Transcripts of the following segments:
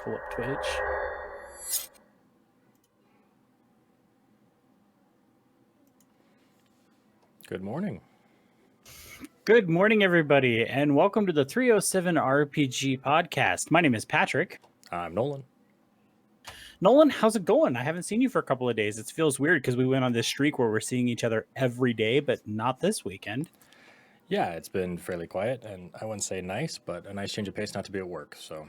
pull up Twitch. Good morning. Good morning, everybody, and welcome to the 307 RPG podcast. My name is Patrick. I'm Nolan. Nolan, how's it going? I haven't seen you for a couple of days. It feels weird because we went on this streak where we're seeing each other every day, but not this weekend. Yeah, it's been fairly quiet, and I wouldn't say nice, but a nice change of pace not to be at work. So,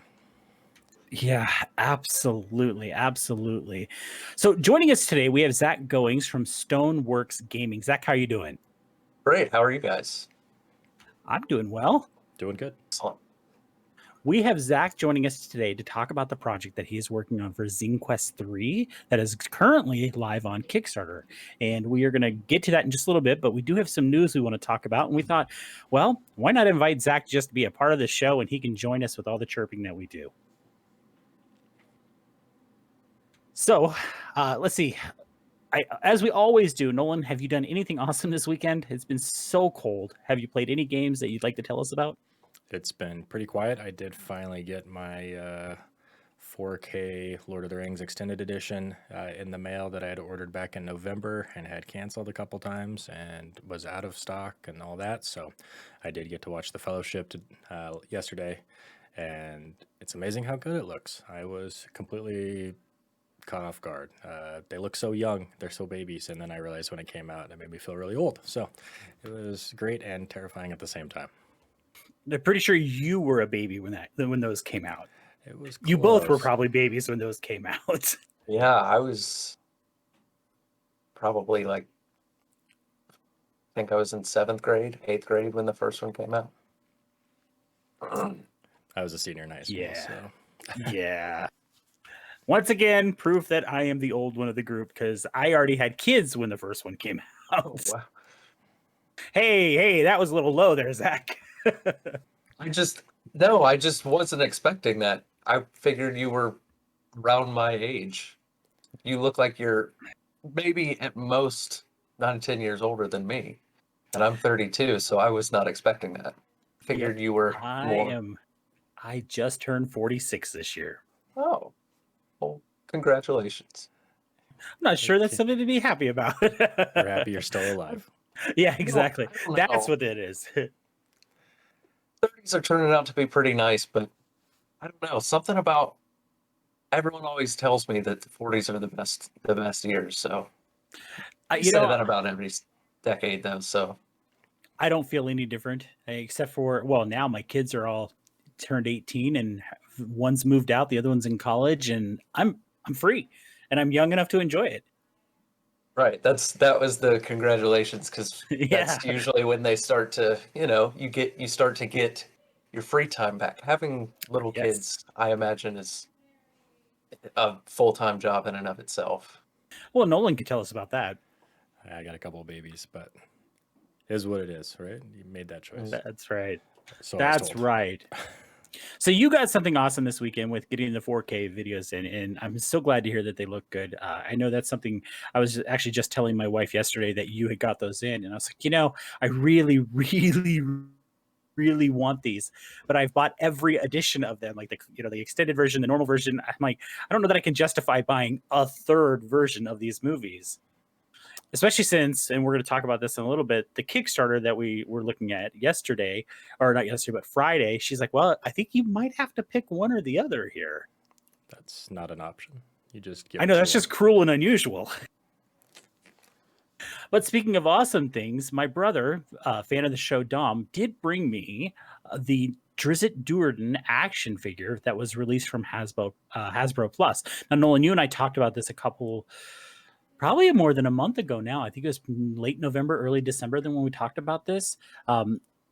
Yeah, absolutely. Absolutely. So joining us today, we have Zack Goings from Stoneworks Gaming. Zack, how are you doing? Great. How are you guys? I'm doing well. doing good. Excellent. We have Zack joining us today to talk about the project that he is working on for ZineQuest 3 that is currently live on Kickstarter. And we are going to get to that in just a little bit, but we do have some news we want to talk about. And we thought, well, why not invite Zack just to be a part of the show and he can join us with all the chirping that we do. So let's see. As we always do, Nolan, have you done anything awesome this weekend? It's been so cold. Have you played any games that you'd like to tell us about? It's been pretty quiet. I did finally get my 4K Lord of the Rings Extended Edition in the mail that I had ordered back in November and had canceled a couple times and was out of stock and all that. So I did get to watch The Fellowship yesterday, and it's amazing how good it looks. I was completely caught off guard. They look so young, they're so babies, and then I realized when it came out, it made me feel really old. So it was great and terrifying at the same time. I'm pretty sure you were a baby when those came out. It was You both were close. probably babies when those came out. Yeah, I was probably I think I was in 7th grade, 8th grade when the first one came out. I was a senior in high school. Yeah. So. Yeah. Once again, proof that I am the old one of the group because I already had kids when the first one came out. Oh, wow. Hey, that was a little low there, Zack. I just wasn't expecting that. I figured you were around my age. You look like you're maybe at most 9 to 10 years older than me. And I'm 32, so I was not expecting that. Figured you were more. I just turned 46 this year. Oh. Well, congratulations. I'm not sure that's something to be happy about. We're happy you're still alive. Yeah, exactly. I don't That's know. what it is. 30s are turning out to be pretty nice, but I don't know. Something about everyone always tells me that the 40s are the best years. So I say that about every decade, though. So I don't feel any different, except for, well, now my kids are all turned 18 and one's moved out, the other one's in college, and I'm free and I'm young enough to enjoy it. right, that was the congratulations, because that's Yeah. usually when they start to, you start to get your free time back. Having little Yes. kids, I imagine, is a full-time job in and of itself. Well, Nolan could tell us about that. I got a couple of babies, but it is what it is, right? You made that choice. That's right. So I was That's told. right. So you got something awesome this weekend with getting the 4K videos in, and I'm so glad to hear that they look good. I know that's something I was actually just telling my wife yesterday that you had got those in, and I was like, I really, really, really want these, but I've bought every edition of them, like the extended version, the normal version. I'm like, I don't know that I can justify buying a third version of these movies. Especially since, and we're going to talk about this in a little bit, the Kickstarter that we were looking at yesterday, or not yesterday, but Friday, she's like, well, I think you might have to pick one or the other here. That's not an option. You just give I know, that's just cruel and unusual. But speaking of awesome things, my brother, fan of the show, Dom, did bring me the Drizzt Do'Urden action figure that was released from Hasbro Plus. Now, Nolan, you and I talked about this probably more than a month ago now. I think it was late November, early December when we talked about this.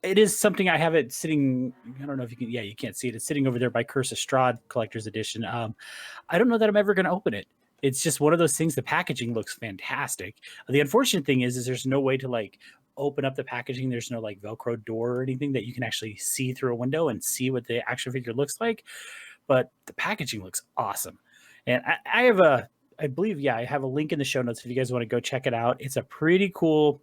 It is something I have it sitting. I don't know if you can. Yeah, you can't see it. It's sitting over there by Curse of Strahd Collector's Edition. I don't know that I'm ever going to open it. It's just one of those things. The packaging looks fantastic. The unfortunate thing is there's no way to open up the packaging. There's no Velcro door or anything that you can actually see through a window and see what the action figure looks like. But the packaging looks awesome. And I believe, I have a link in the show notes if you guys want to go check it out. It's a pretty cool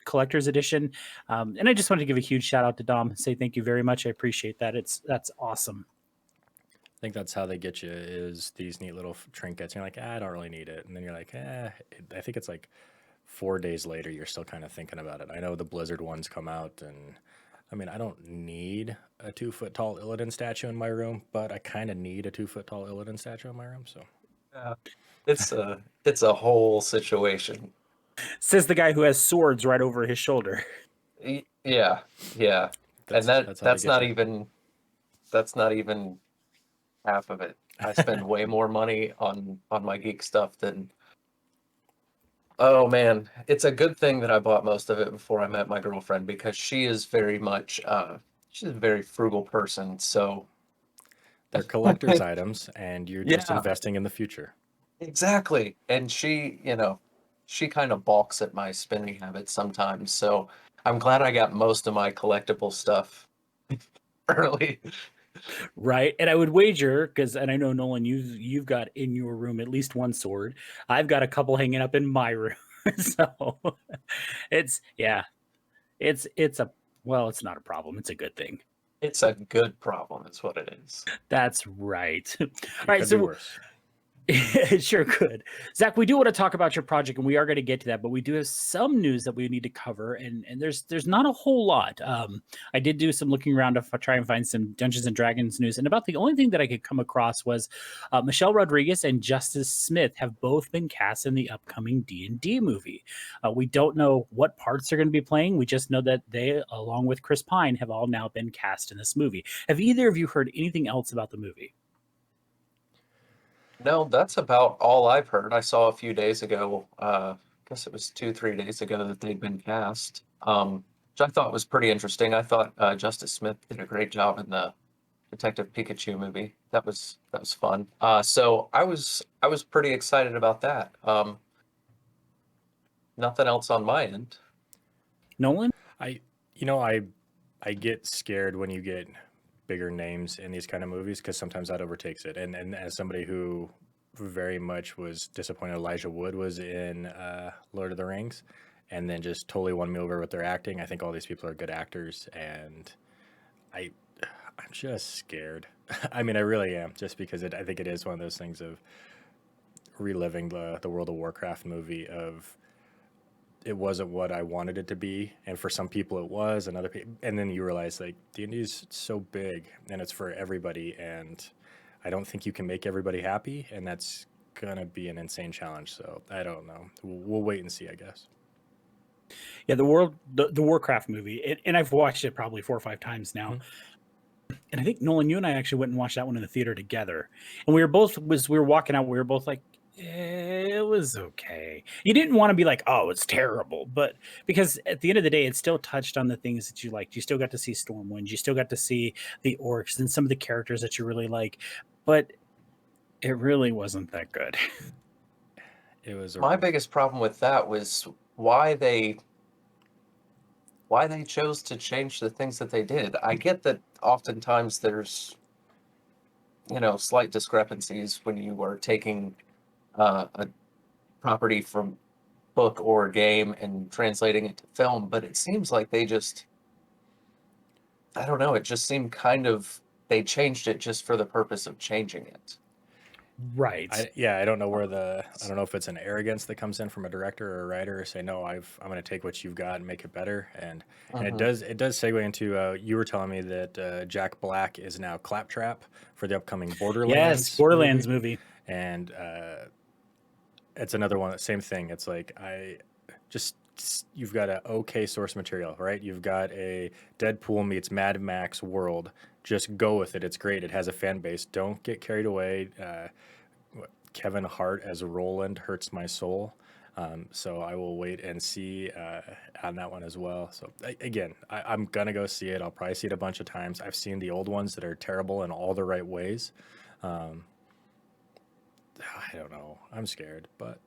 collector's edition. And I just wanted to give a huge shout out to Dom and say thank you very much. I appreciate that. That's awesome. I think that's how they get you is these neat little trinkets. You're like, I don't really need it. And then you're like, I think it's like 4 days later, you're still kind of thinking about it. I know the Blizzard ones come out, and I mean, I don't need a 2 foot tall Illidan statue in my room, but I kind of need a 2 foot tall Illidan statue in my room. So Yeah. It's a whole situation. Says the guy who has swords right over his shoulder. Yeah, yeah. And that's how they that's get not you. even half of it. I spend way more money on my geek stuff than. Oh man, it's a good thing that I bought most of it before I met my girlfriend because she is very much she's a very frugal person. So They're collector's items, and you're just yeah, investing in the future. exactly. And she kind of balks at my spending habits sometimes. So I'm glad I got most of my collectible stuff early. Right. And I would wager, and I know Nolan, you've got in your room at least one sword. I've got a couple hanging up in my room. So it's yeah. It's a well, it's not a problem. It's a good thing. It's a good problem, is what it is. That's right. All It right, could be so worse. it sure could. Zach, we do want to talk about your project, and we are going to get to that, but we do have some news that we need to cover, and there's not a whole lot. I did do some looking around to try and find some Dungeons and Dragons news, and about the only thing that I could come across was Michelle Rodriguez and Justice Smith have both been cast in the upcoming D&D movie. We don't know what parts they're going to be playing. We just know that they, along with Chris Pine, have all now been cast in this movie. Have either of you heard anything else about the movie? No, that's about all I've heard. I saw a few days ago, I guess it was 2, 3 days ago that they'd been cast, which I thought was pretty interesting. I thought Justice Smith did a great job in the Detective Pikachu movie. That was fun. So I was pretty excited about that. Nothing else on my end. Nolan? I, you know, I get scared when you get bigger names in these kind of movies because sometimes that overtakes it. And as somebody who very much was disappointed Elijah Wood was in Lord of the Rings, and then just totally won me over with their acting. I think all these people are good actors, and I I'm just scared. I mean, I really am, just because I think it is one of those things of reliving the World of Warcraft movie of it wasn't what I wanted it to be, and for some people it was, and other people, and then you realize like D&D is so big and it's for everybody, and I don't think you can make everybody happy, and that's gonna be an insane challenge. So I don't know. We'll wait and see, I guess. Yeah, the Warcraft movie, and I've watched it probably 4 or 5 times now. And I think Nolan, you and I actually went and watched that one in the theater together. And we were walking out, we were both like, it was okay. You didn't want to be like, oh, it's terrible, but because at the end of the day, it still touched on the things that you liked. You still got to see Stormwind, you still got to see the orcs and some of the characters that you really like, but it really wasn't that good. It was My biggest problem with that was why they chose to change the things that they did. I get that oftentimes there's, slight discrepancies when you are taking a property from book or game and translating it to film, but it seems like I don't know, it just seemed they changed it just for the purpose of changing it. Right. I don't know I don't know if it's an arrogance that comes in from a director or a writer, say no, I'm going to take what you've got and make it better, and Mhm. it does segue into you were telling me that Jack Black is now Claptrap for the upcoming Yes, Borderlands Borderlands movie, movie. and it's another one, same thing. It's like just you've got a okay source material, right? You've got a Deadpool meets Mad Max world. Just go with it. It's great. It has a fan base. Don't get carried away. Kevin Hart as Roland hurts my soul. So I will wait and see on that one as well. So again, I'm gonna go see it. I'll probably see it a bunch of times. I've seen the old ones that are terrible in all the right ways. Um, I don't know. I'm scared, but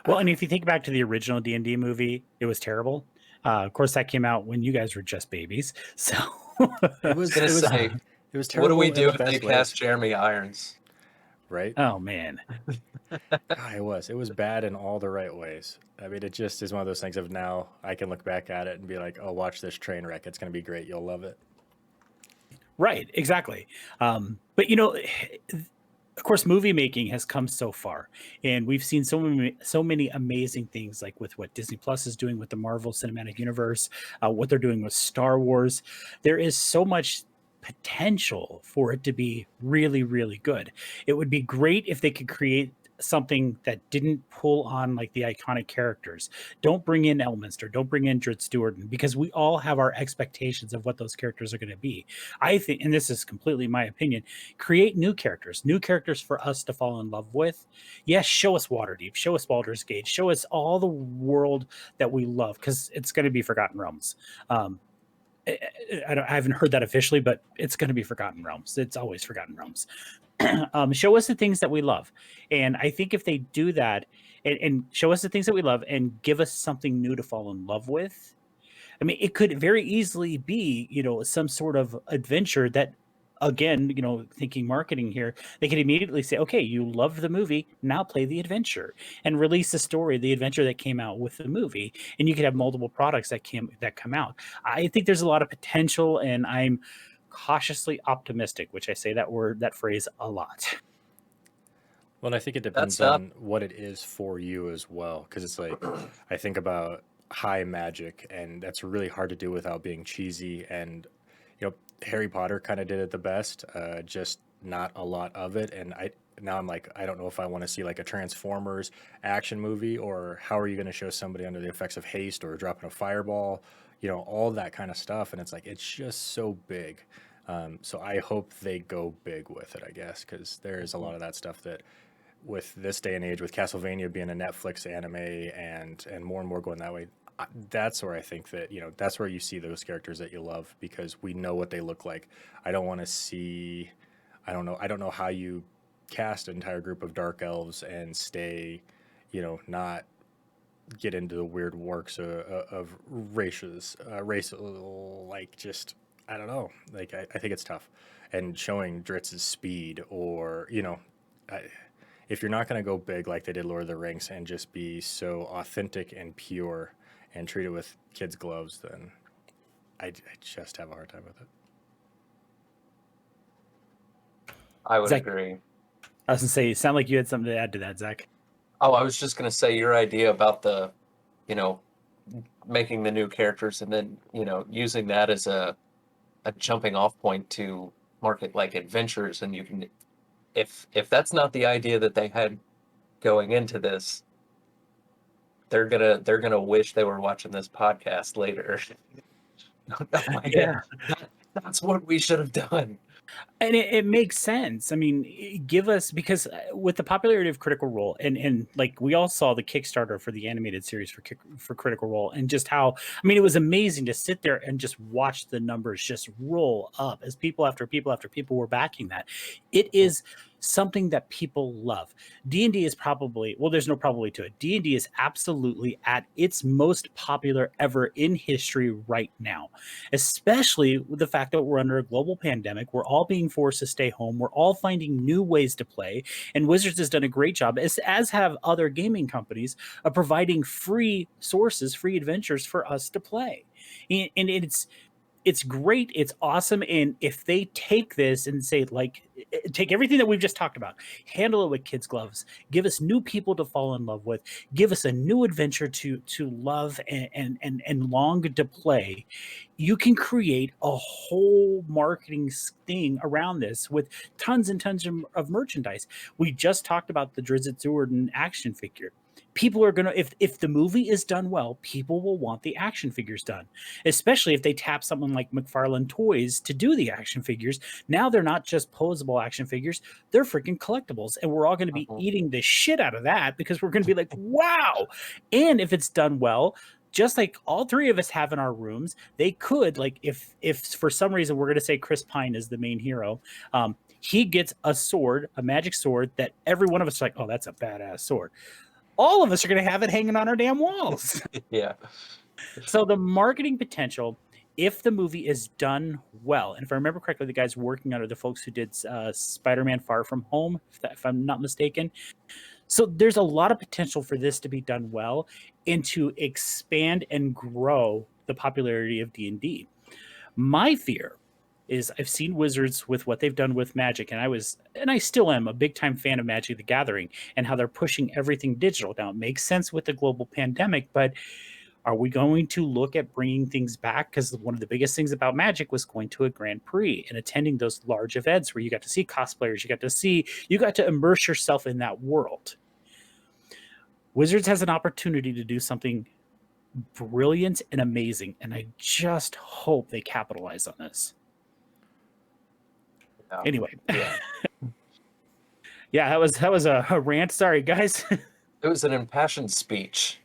Well, and if you think back to the original D&D movie, it was terrible. Of course, that came out when you guys were just babies. So, it I was was gonna it was say, it was what do we terrible in do the if they best cast ways, Jeremy Irons? right? oh man. God, it was bad in all the right ways. I mean, it just is one of those things of now I can look back at it and be like, oh, watch this train wreck. It's going to be great. You'll love it. Right, exactly. But of course, movie making has come so far, and we've seen so many amazing things, like with what Disney Plus is doing with the Marvel Cinematic Universe, what they're doing with Star Wars. There is so much potential for it to be really, really good. It would be great if they could create something that didn't pull on like the iconic characters. Don't bring in Elminster, don't bring in Dritz Stewart, because we all have our expectations of what those characters are going to be. I think, and this is completely my opinion, create new characters for us to fall in love with. Yes, show us Waterdeep, show us Baldur's Gate, show us all the world that we love, because it's going to be Forgotten Realms. I haven't heard that officially, but it's going to be Forgotten Realms. It's always Forgotten Realms. Show us the things that we love. And I think if they do that and show us the things that we love and give us something new to fall in love with, I mean, it could very easily be, some sort of adventure that, again, thinking marketing here, they could immediately say, okay, you love the movie, now play the adventure and release the story, the adventure that came out with the movie. And you could have multiple products that come out. I think there's a lot of potential, and I'm cautiously optimistic, which I say that phrase a lot. Well, I think it That's depends not. on what it is for you as well. Because it's like, I think about high magic, and that's really hard to do without being cheesy. And, Harry Potter kind of did it the best, just not a lot of it. And now I'm like, I don't know if I want to see like a Transformers action movie, or how are you going to show somebody under the effects of haste or dropping a fireball, all that kind of stuff. And it's like, it's just so big. So I hope they go big with it, I guess, because there is a lot of that stuff that with this day and age, with Castlevania being a Netflix anime and more and more going that way, that's where I think that that's where you see those characters that you love, because we know what they look like. I don't want to see. I don't know how you cast an entire group of dark elves and stay, not get into the weird works of racial, like, just, I don't know. Like, I think it's tough. And showing Dritz's speed, or, I, if you're not going to go big like they did Lord of the Rings and just be so authentic and pure and treat it with kids' gloves, then I just have a hard time with it. I would Zach, agree. I was going to say, you sound like you had something to add to that, Zach. Oh, I was just gonna say your idea about the, you know, making the new characters and then, using that as a jumping off point to market like adventures, and you can, if that's not the idea that they had going into this, they're gonna wish they were watching this podcast later. Oh my Yeah. God, that's what we should have done. And it makes sense. I mean, give us, because with the popularity of Critical Role, and like we all saw the Kickstarter for the animated series for Critical Role, and just how, I mean, it was amazing to sit there and just watch the numbers just roll up as people after people after people were backing that. It is something that people love. D&D is probably, well, there's no probably to it. D&D is absolutely at its most popular ever in history right now, especially with the fact that we're under a global pandemic. We're all being forced to stay home. We're all finding new ways to play. And Wizards has done a great job, as have other gaming companies, of providing free sources, free adventures for us to play. And it's great. It's awesome. And if they take this and say, like, take everything that we've just talked about, handle it with kids' gloves, give us new people to fall in love with, give us a new adventure to love and long to play, you can create a whole marketing thing around this with tons and tons of merchandise. We just talked about the Drizzt Do'Urden action figure. People are gonna, if the movie is done well, people will want the action figures done, especially if they tap someone like McFarlane Toys to do the action figures. Now they're not just posable action figures, they're freaking collectibles, and we're all going to be Mhm. eating the shit out of that, because we're going to be like, wow. And if it's done well, just like all three of us have in our rooms, they could, like, if for some reason we're going to say Chris Pine is the main hero, he gets a sword, a magic sword that every one of us is like, oh, that's a badass sword. All of us are going to have it hanging on our damn walls. Yeah. So the marketing potential, if the movie is done well, and if I remember correctly, the guys working on it are the folks who did Spider-Man Far From Home, if I'm not mistaken. So there's a lot of potential for this to be done well and to expand and grow the popularity of D&D. My fear is I've seen Wizards with what they've done with Magic, and I still am a big time fan of Magic the Gathering and how they're pushing everything digital. Now, it makes sense with the global pandemic, but are we going to look at bringing things back? Because one of the biggest things about Magic was going to a Grand Prix and attending those large events where you got to see cosplayers, you got to immerse yourself in that world. Wizards has an opportunity to do something brilliant and amazing, and I just hope they capitalize on this. Yeah. Anyway, Yeah. yeah, that was a rant. Sorry, guys. It was an impassioned speech.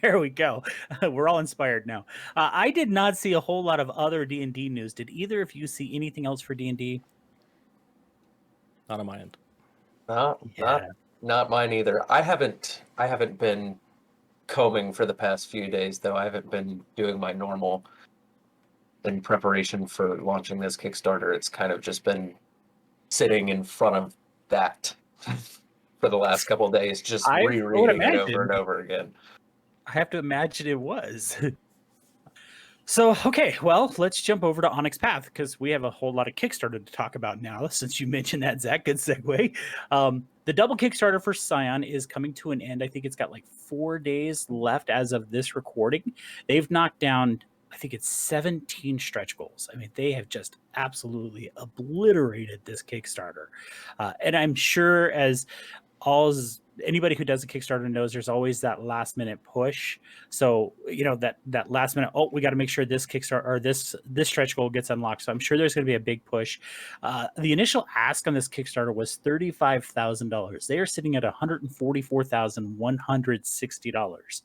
There we go. We're all inspired now. I did not see a whole lot of other D&D news. Did either of you see anything else for D&D? Not on my end. Not mine either. I haven't been combing for the past few days, though. I haven't been doing my normal in preparation for launching this Kickstarter. It's kind of just been sitting in front of that for the last couple of days, just I would rereading it over imagine. and over again. I have to imagine it was. So, okay, well, let's jump over to Onyx Path because we have a whole lot of Kickstarter to talk about now, since you mentioned that, Zach. Good segue. The double Kickstarter for Scion is coming to an end. I think it's got like 4 days left as of this recording. They've knocked down, I think it's 17 stretch goals. I mean, they have just absolutely obliterated this Kickstarter. And I'm sure as anybody who does a Kickstarter knows, there's always that last minute push. So, you know, that last minute, oh, we got to make sure this Kickstarter or this stretch goal gets unlocked. So I'm sure there's going to be a big push. The initial ask on this Kickstarter was $35,000. They are sitting at $144,160.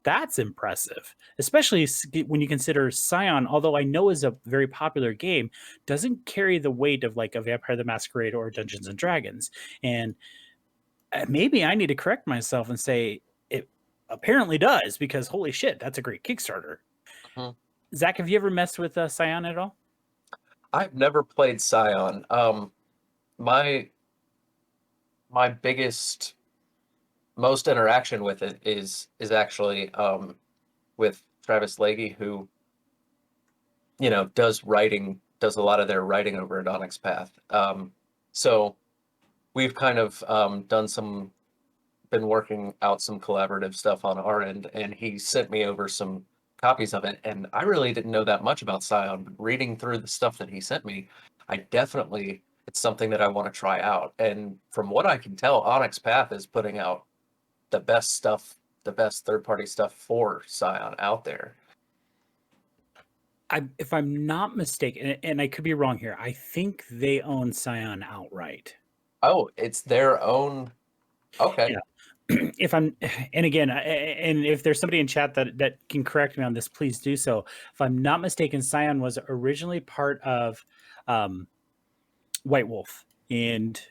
That's impressive, especially when you consider Scion, although I know is a very popular game, doesn't carry the weight of like a Vampire the Masquerade or Dungeons and Dragons. And maybe I need to correct myself and say it apparently does, because holy shit, that's a great Kickstarter. Mhm. Zach, have you ever messed with Scion at all? I've never played Scion. My biggest, most interaction with it is actually with Travis Leahy, who, you know, does a lot of their writing over at Onyx Path. So we've kind of been working out some collaborative stuff on our end, and he sent me over some copies of it, and I really didn't know that much about Scion, but reading through the stuff that he sent me, it's something that I want to try out. And from what I can tell, Onyx Path is putting out the best stuff, the best third-party stuff for Scion out there. If I'm not mistaken, and I could be wrong here, I think they own Scion outright. Oh, it's their own. Okay. Yeah. And again, and if there's somebody in chat that can correct me on this, please do so. If I'm not mistaken, Scion was originally part of White Wolf and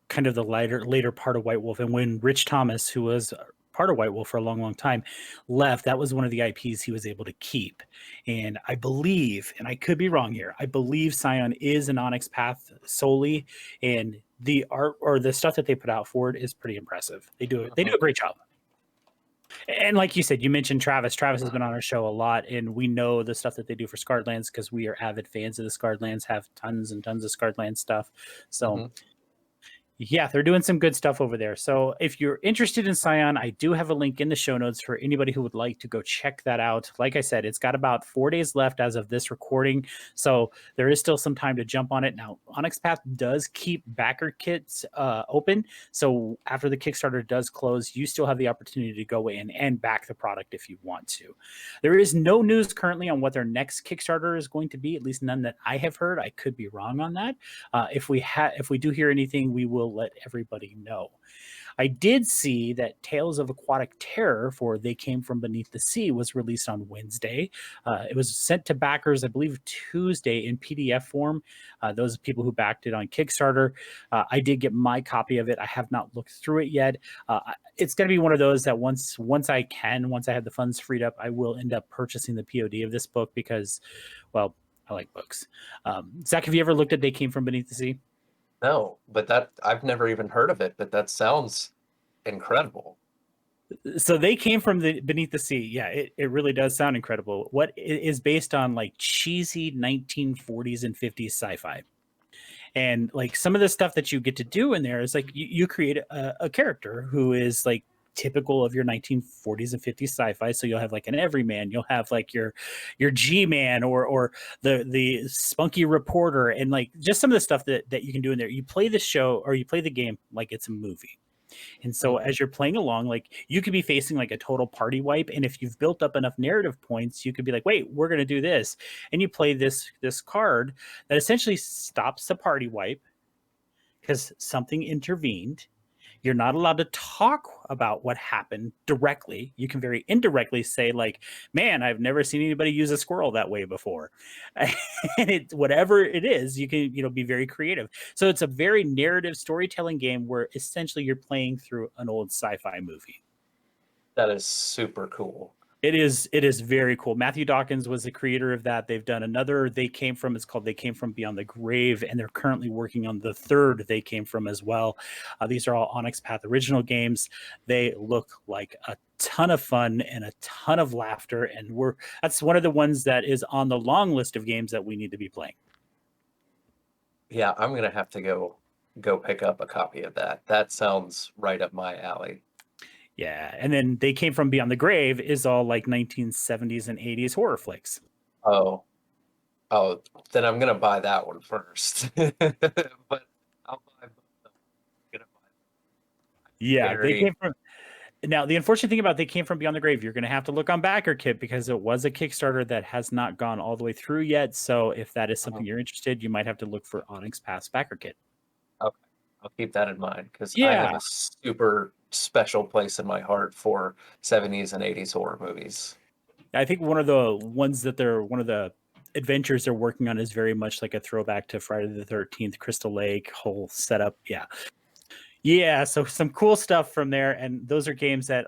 kind of the later part of White Wolf. And when Rich Thomas, who was part of White Wolf for a long, long time, left, that was one of the IPs he was able to keep. And I believe, and I could be wrong here, I believe Scion is an Onyx Path solely, and the art or the stuff that they put out for it is pretty impressive. They do a great job. And like you said, you mentioned Travis. Travis has been on our show a lot, and we know the stuff that they do for Scarred Lands because we are avid fans of the Scarred Lands, have tons and tons of Scarred Lands stuff. So yeah, they're doing some good stuff over there. So if you're interested in Scion, I do have a link in the show notes for anybody who would like to go check that out. Like I said, it's got about 4 days left as of this recording, so there is still some time to jump on it. Now, Onyx Path does keep backer kits open, so after the Kickstarter does close, you still have the opportunity to go in and back the product if you want to. There is no news currently on what their next Kickstarter is going to be, at least none that I have heard. I could be wrong on that. If we do hear anything, we will let everybody know. I did see that Tales of Aquatic Terror for They Came From Beneath the Sea was released on Wednesday. It was sent to backers, I believe, Tuesday in PDF form. Those people who backed it on Kickstarter. I did get my copy of it. I have not looked through it yet. It's going to be one of those that once I have the funds freed up, I will end up purchasing the POD of this book because, well, I like books. Zach, have you ever looked at They Came From Beneath the Sea? No, but I've never even heard of it, but that sounds incredible. So they came from the beneath the sea. Yeah, it really does sound incredible. What is based on like cheesy 1940s and 50s sci-fi. And like some of the stuff that you get to do in there is like you create a character who is like typical of your 1940s and 50s sci-fi. So you'll have like an everyman, you'll have like your G-man or the spunky reporter, and like just some of the stuff that you can do in there. You play the show or you play the game like it's a movie. And so Mhm. as you're playing along, like you could be facing like a total party wipe. And if you've built up enough narrative points, you could be like, wait, we're gonna do this. And you play this card that essentially stops the party wipe because something intervened. You're not allowed to talk about what happened directly. You can very indirectly say, like, man, I've never seen anybody use a squirrel that way before. And it, whatever it is, you can, be very creative. So it's a very narrative storytelling game where essentially you're playing through an old sci-fi movie. That is super cool. It is very cool. Matthew Dawkins was the creator of that. They've done another it's called They Came From Beyond the Grave, and they're currently working on the third They Came From as well. These are all Onyx Path original games. They look like a ton of fun and a ton of laughter, and that's one of the ones that is on the long list of games that we need to be playing. Yeah, I'm gonna have to go pick up a copy of that. That sounds right up my alley. Yeah, and then They Came From Beyond the Grave is all like 1970s and 80s horror flicks. Oh, oh, then I'm gonna buy that one first. But I'll buy both of them. I'm gonna buy Yeah, they very came from Now, the unfortunate thing about They Came From Beyond the Grave, you're going to have to look on BackerKit because it was a Kickstarter that has not gone all the way through yet. So if that is something you're interested, you might have to look for Onyx Pass BackerKit. okay. I'll keep that in mind because I have Yeah, a super special place in my heart for 70s and 80s horror movies. I think one of the adventures they're working on is very much like a throwback to Friday the 13th, Crystal Lake whole setup. Yeah. Yeah, so some cool stuff from there, and those are games that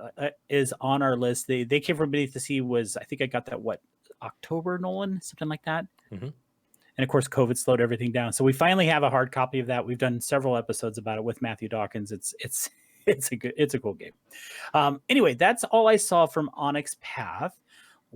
is on our list. They Came From Beneath the Sea was, I think I got that, what, October, Nolan, something like that. Mhm. And of course, COVID slowed everything down. So we finally have a hard copy of that. We've done several episodes about it with Matthew Dawkins. It's a cool game. Anyway, that's all I saw from Onyx Path.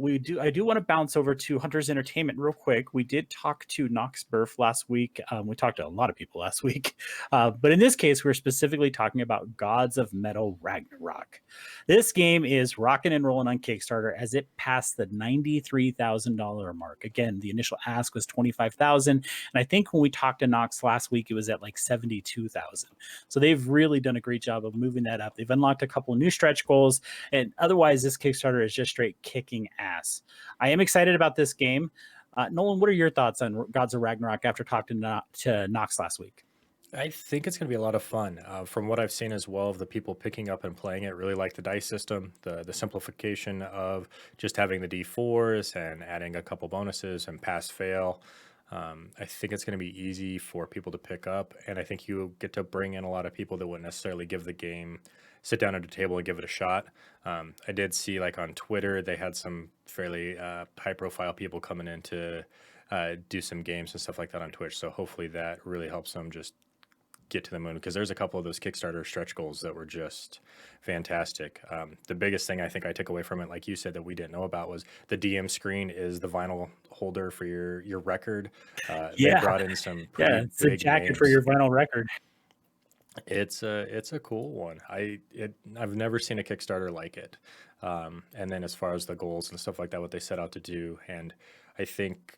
I do want to bounce over to Hunter's Entertainment real quick. We did talk to Nox Burf last week. We talked to a lot of people last week, but in this case, we're specifically talking about Gods of Metal Ragnarok. This game is rocking and rolling on Kickstarter as it passed the $93,000 mark. Again, the initial ask was $25,000, and I think when we talked to Nox last week, it was at like $72,000. So they've really done a great job of moving that up. They've unlocked a couple of new stretch goals, and otherwise, this Kickstarter is just straight kicking ass. I am excited about this game. Nolan, what are your thoughts on Gods of Ragnarok after talking to Nox last week? I think it's going to be a lot of fun. From what I've seen as well of the people picking up and playing it, really like the dice system, the simplification of just having the D4s and adding a couple bonuses and pass fail. I think it's going to be easy for people to pick up, and I think you get to bring in a lot of people that wouldn't necessarily give the game, sit down at a table and give it a shot. I did see like on Twitter they had some fairly high profile people coming in to do some games and stuff like that on Twitch. So hopefully that really helps them just get to the moon, because there's a couple of those Kickstarter stretch goals that were just fantastic. The biggest thing I think I took away from it, like you said, that we didn't know about was the DM screen is the vinyl holder for your record. They Yeah, brought in some yeah, pretty it's a big jacket for names. your vinyl record. It's a cool one. I've never seen a Kickstarter like it. And then as far as the goals and stuff like that, what they set out to do, and I think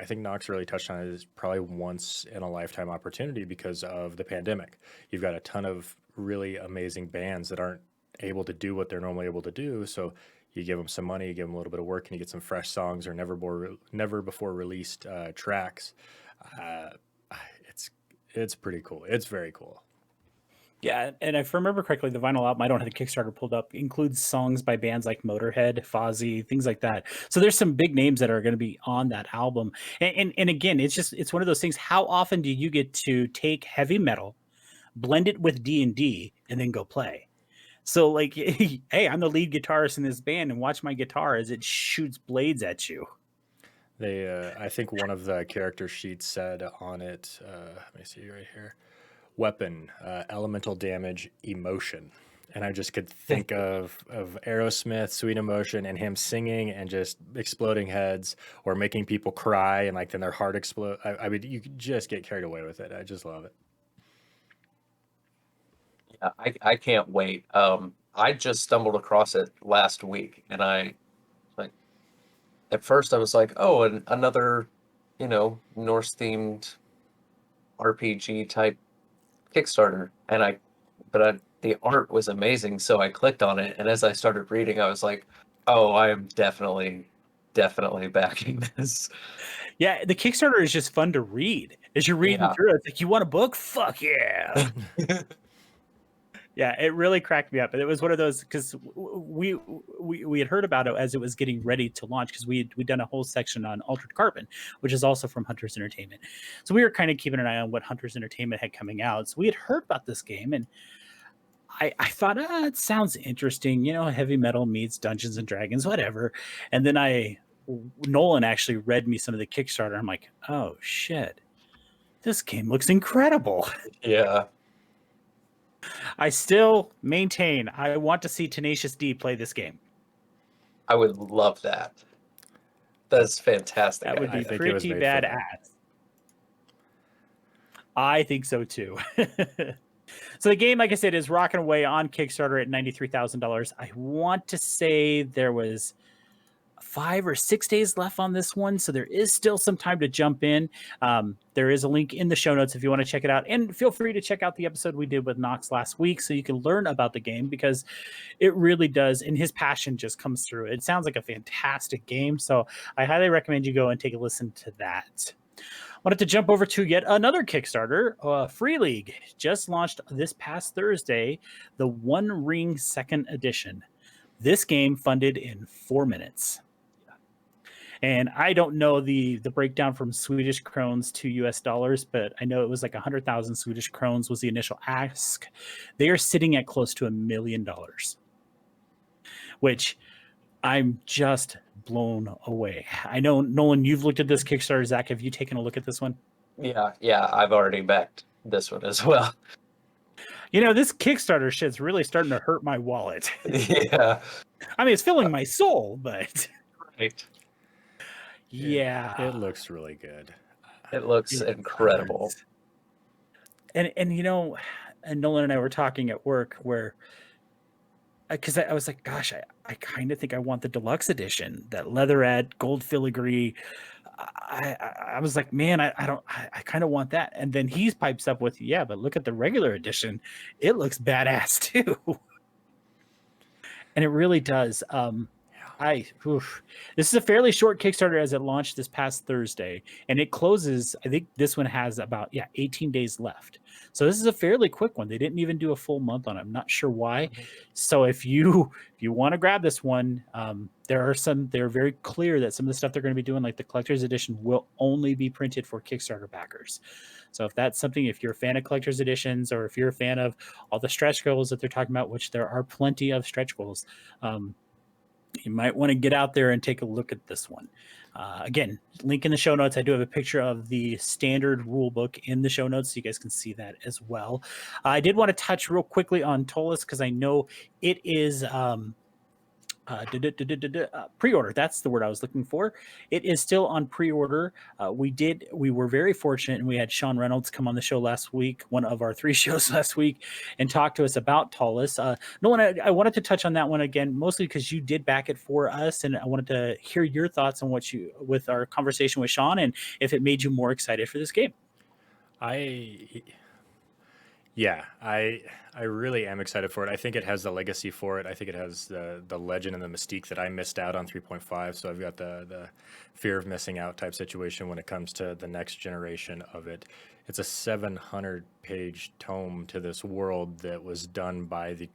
Knox really touched on it, is probably once in a lifetime opportunity because of the pandemic. You've got a ton of really amazing bands that aren't able to do what they're normally able to do, so you give them some money, you give them a little bit of work, and you get some fresh songs or never before released tracks. Uh, it's pretty cool. It's very cool. Yeah, and if I remember correctly, the vinyl album, I don't have the Kickstarter pulled up, includes songs by bands like Motorhead, Fozzy, things like that. So there's some big names that are going to be on that album. And again, it's one of those things. How often do you get to take heavy metal, blend it with D&D, and then go play? So like, hey, I'm the lead guitarist in this band, and watch my guitar as it shoots blades at you. I think one of the character sheets said on it, let me see right here, weapon, elemental damage, emotion. And I just could think of Aerosmith, Sweet Emotion, and him singing and just exploding heads or making people cry and like then their heart explode. I mean, you could just get carried away with it. I just love it. Yeah, I can't wait. I just stumbled across it last week, and I like at first I was like, oh, another, Norse themed RPG type Kickstarter, but the art was amazing, so I clicked on it, and as I started reading, I was like, oh, I am definitely backing this. Yeah, the Kickstarter is just fun to read. As you're reading Yeah. through it, it's like, you want a book? Fuck yeah. Yeah, it really cracked me up. And it was one of those, because we had heard about it as it was getting ready to launch, because we'd done a whole section on Altered Carbon, which is also from Hunters Entertainment. So we were kind of keeping an eye on what Hunters Entertainment had coming out. So we had heard about this game, and I thought, it sounds interesting, heavy metal meets Dungeons and Dragons, whatever. And then Nolan actually read me some of the Kickstarter. I'm like, oh shit, this game looks incredible. Yeah, I still maintain I want to see Tenacious D play this game. I would love that. That's fantastic. That would I be think it was pretty made for them. badass. I think so too. So the game, like I said, is rocking away on Kickstarter at $93,000. I want to say there was 5 or 6 days left on this one, so there is still some time to jump in. There is a link in the show notes if you want to check it out, and feel free to check out the episode we did with Knox last week so you can learn about the game, because it really does, and his passion just comes through. It sounds like a fantastic game, so I highly recommend you go and take a listen to that. Wanted to jump over to yet another Kickstarter. Free League just launched this past Thursday, the One Ring Second Edition. This game funded in 4 minutes. And I don't know the breakdown from Swedish krones to US dollars, but I know it was like 100,000 Swedish krones was the initial ask. They are sitting at close to $1 million, which I'm just blown away. I know, Nolan, you've looked at this Kickstarter. Zach, have you taken a look at this one? Yeah, I've already backed this one as well. This Kickstarter shit's really starting to hurt my wallet. Yeah, I mean, it's filling my soul, but right. yeah, It looks really good. It looks incredible. does. And and Nolan and I were talking at work where, because I was like, gosh, I kind of think I want the deluxe edition, that leatherette, gold filigree. I was like, man, I kind of want that. And then he pipes up with, yeah, but look at the regular edition. It looks badass too. And it really does. This is a fairly short Kickstarter as it launched this past Thursday, and it closes. I think this one has about 18 days left. So this is a fairly quick one. They didn't even do a full month on it. I'm not sure why. Mm-hmm. So if you want to grab this one, they're very clear that some of the stuff they're going to be doing, like the collector's edition, will only be printed for Kickstarter backers. So if that's something, if you're a fan of collector's editions, or if you're a fan of all the stretch goals that they're talking about, which there are plenty of stretch goals, you might want to get out there and take a look at this one. Again, link in the show notes. I do have a picture of the standard rule book in the show notes, so you guys can see that as well. I did want to touch real quickly on Tolus, because I know it is pre-order. That's the word I was looking for. It is still on pre-order. We were very fortunate, and we had Sean Reynolds come on the show last week, one of our 3 shows last week, and talk to us about Tolus. Nolan, I wanted to touch on that one again, mostly because you did back it for us, and I wanted to hear your thoughts on with our conversation with Sean, and if it made you more excited for this game. I really am excited for it. I think it has the legacy for it. I think it has the legend and the mystique that I missed out on 3.5. So I've got the fear of missing out type situation when it comes to the next generation of it. It's a 700-page tome to this world that was done by the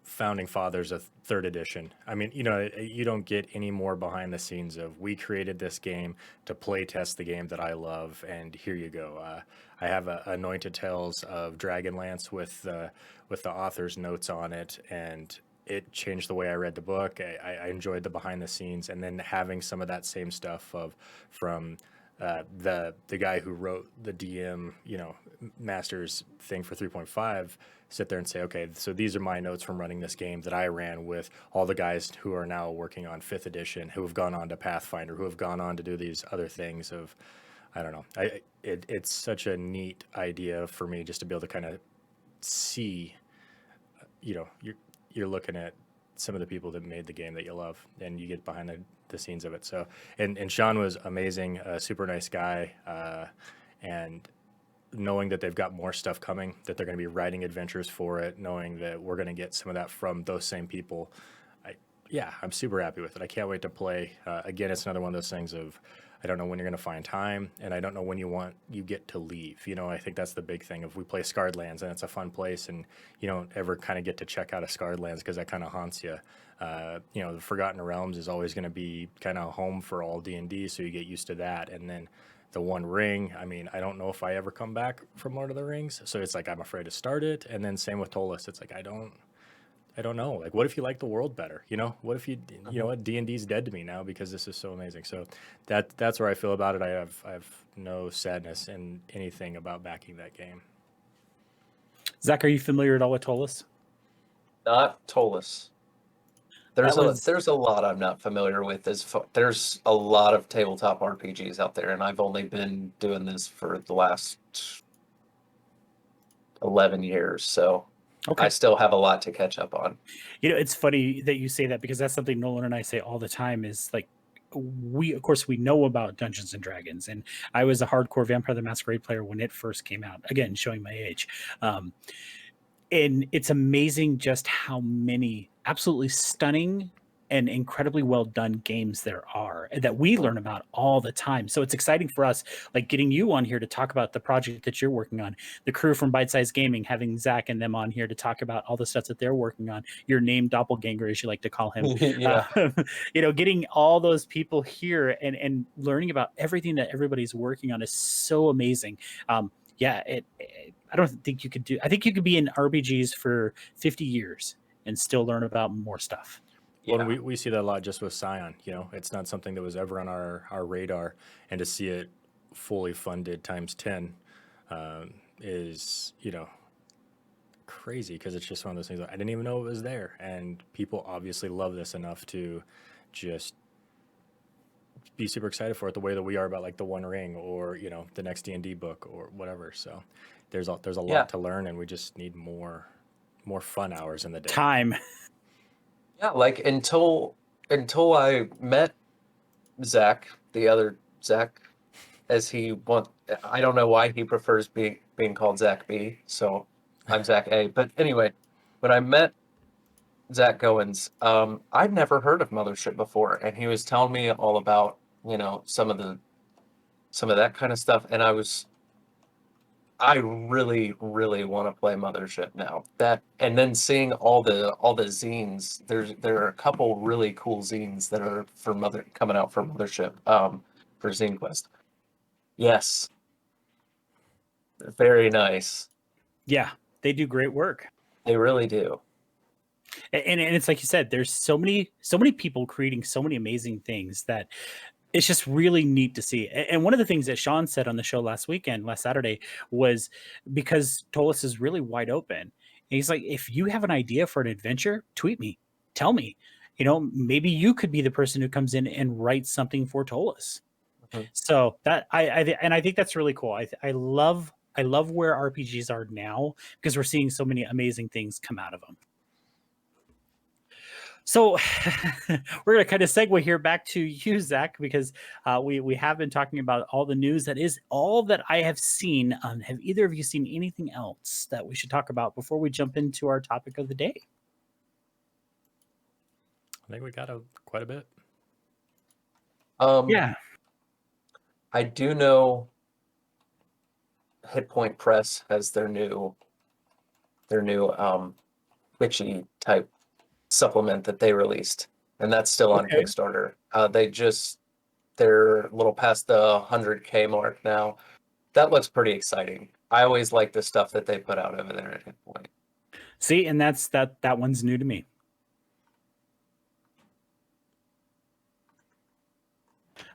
founding fathers of 3rd edition. I mean, you don't get any more behind the scenes of, we created this game to play test the game that I love, and here you go. I have Anointed Tales of Dragonlance with the author's notes on it, and it changed the way I read the book. I enjoyed the behind the scenes, and then having some of that same stuff from the guy who wrote the DM, masters thing for 3.5 sit there and say, okay, so these are my notes from running this game that I ran with all the guys who are now working on 5th edition, who have gone on to Pathfinder, who have gone on to do these other things of, I don't know. It's such a neat idea for me just to be able to kind of see, you're looking at some of the people that made the game that you love, and you get behind the scenes of it. So, and Sean was amazing, a super nice guy, and knowing that they've got more stuff coming, that they're going to be writing adventures for it, knowing that we're going to get some of that from those same people. I'm super happy with it. I can't wait to play. Again, it's another one of those things of, I don't know when you're going to find time, and I don't know when you get to leave. I think that's the big thing. If we play Scarred Lands and it's a fun place, and you don't ever kind of get to check out a Scarred Lands because that kind of haunts you. The Forgotten Realms is always going to be kind of home for all D&D, so you get used to that. And then the One Ring, I mean, I don't know if I ever come back from Lord of the Rings, so it's like I'm afraid to start it. And then same with Tolis, it's like I don't know. Like, what if you like the world better? What if you know what, D&D's dead to me now because this is so amazing. So that's where I feel about it. I have no sadness in anything about backing that game. Zach, are you familiar at all with Tolis? Not Tolis. There's a lot I'm not familiar with. There's a lot of tabletop RPGs out there, and I've only been doing this for the last 11 years, so Okay. I still have a lot to catch up on. It's funny that you say that, because that's something Nolan and I say all the time, is like, we know about Dungeons and Dragons, and I was a hardcore Vampire the Masquerade player when it first came out, again showing my age, and it's amazing just how many absolutely stunning and incredibly well done games there are that we learn about all the time. So it's exciting for us, like getting you on here to talk about the project that you're working on, the crew from Bite Size Gaming, having Zach and them on here to talk about all the stuff that they're working on, your name doppelganger, as you like to call him. Yeah. Getting all those people here and learning about everything that everybody's working on is so amazing. I don't think you could do, I think you could be in RPGs for 50 years and still learn about more stuff. Well, and we see that a lot just with Scion. It's not something that was ever on our radar, and to see it fully funded times 10 is, crazy, because it's just one of those things I didn't even know it was there, and people obviously love this enough to just be super excited for it the way that we are about like the One Ring or the next D&D book or whatever. So there's a lot to learn, and we just need more fun hours in the day. Time. Yeah, like until I met Zach, the other Zach, I don't know why he prefers being called Zach B, so I'm Zach A. But anyway, when I met Zack Goings, I'd never heard of Mothership before, and he was telling me all about, some of that kind of stuff, and I really, really want to play Mothership now. And then seeing all the zines, there are a couple really cool zines that are coming out for Mothership, for ZineQuest. Yes, very nice. Yeah, they do great work. They really do. And it's like you said, there's so many people creating so many amazing things that it's just really neat to see. And one of the things that Sean said on the show last Saturday, was because Tolis is really wide open. And he's like, if you have an idea for an adventure, tweet me, tell me, maybe you could be the person who comes in and writes something for Tolis. Mhm. So that I think that's really cool. I love where RPGs are now, because we're seeing so many amazing things come out of them. So we're going to kind of segue here back to you, Zach, because we have been talking about all the news. That is all that I have seen. Have either of you seen anything else that we should talk about before we jump into our topic of the day? I think we got quite a bit. Yeah. I do know Hit Point Press has their new witchy type supplement that they released, and that's still on Kickstarter. They're a little past the 100K mark now. That looks pretty exciting. I always like the stuff that they put out over there at Hit Point. See, and that one's new to me.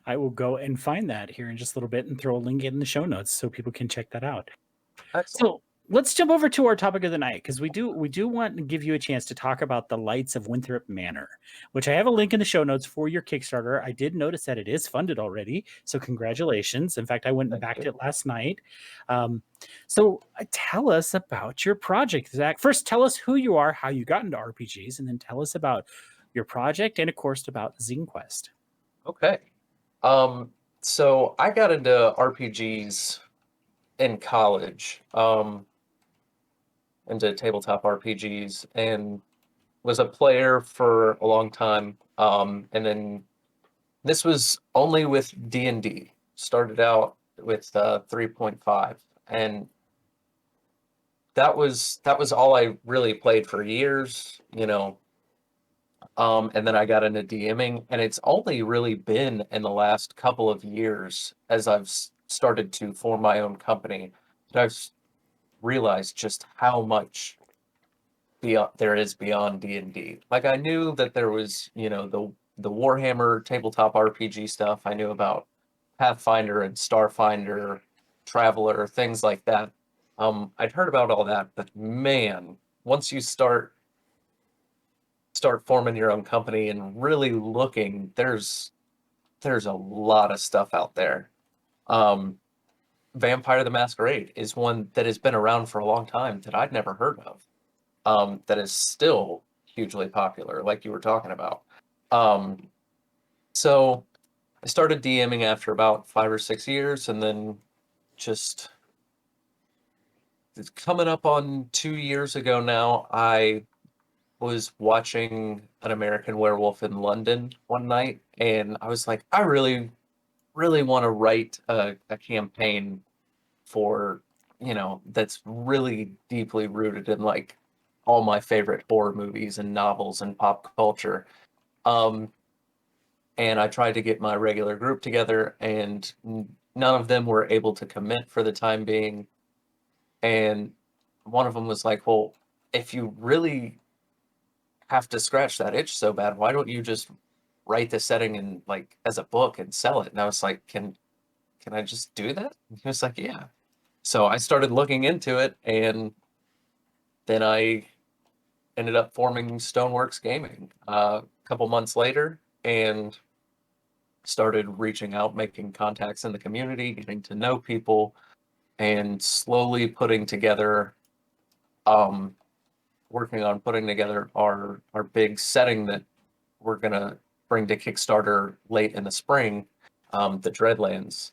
I will go and find that here in just a little bit and throw a link in the show notes so people can check that out. Excellent. So let's jump over to our topic of the night because we do want to give you a chance to talk about the Lights of Winthrop Manor, which I have a link in the show notes for your Kickstarter. I did notice that it is funded already, so congratulations. In fact, I went and Thank backed you. it last night. So tell us about your project, Zach. First, tell us who you are, how you got into RPGs, and then tell us about your project and, of course, about ZineQuest. Okay. So I got into RPGs in college, into tabletop RPGs, and was a player for a long time. And then this was only with D&D. Started out with 3.5, and that was all I really played for years, you know. And then I got into DMing, and it's only really been in the last couple of years as I've started to form my own company that I've realized just how much beyond there is beyond D&D. Like I knew that there was, you know, the Warhammer tabletop RPG stuff. I knew about Pathfinder and Starfinder, Traveler, things like that. I'd heard about all that, but man, once you start forming your own company and really looking, there's a lot of stuff out there. Um, Vampire the Masquerade is one that has been around for a long time that I'd never heard of. That is still hugely popular, like you were talking about. Um, so I started DMing after about 5 or 6 years, and then just it's coming up on 2 years ago now, I was watching An American Werewolf in London one night, and I was like, I really, really want to write a campaign for, you know, that's really deeply rooted in like all my favorite horror movies and novels and pop culture. Um, and I tried to get my regular group together, and none of them were able to commit for the time being. And one of them was like, well, if you really have to scratch that itch so bad, why don't you just write the setting and like as a book and sell it? And I was like, can I just do that? And he was like, yeah. So I started looking into it, and then I ended up forming Stoneworks Gaming a couple months later, and started reaching out, making contacts in the community, getting to know people, and slowly putting together, um, working on putting together our big setting that we're gonna bring to Kickstarter late in the spring. The Dreadlands.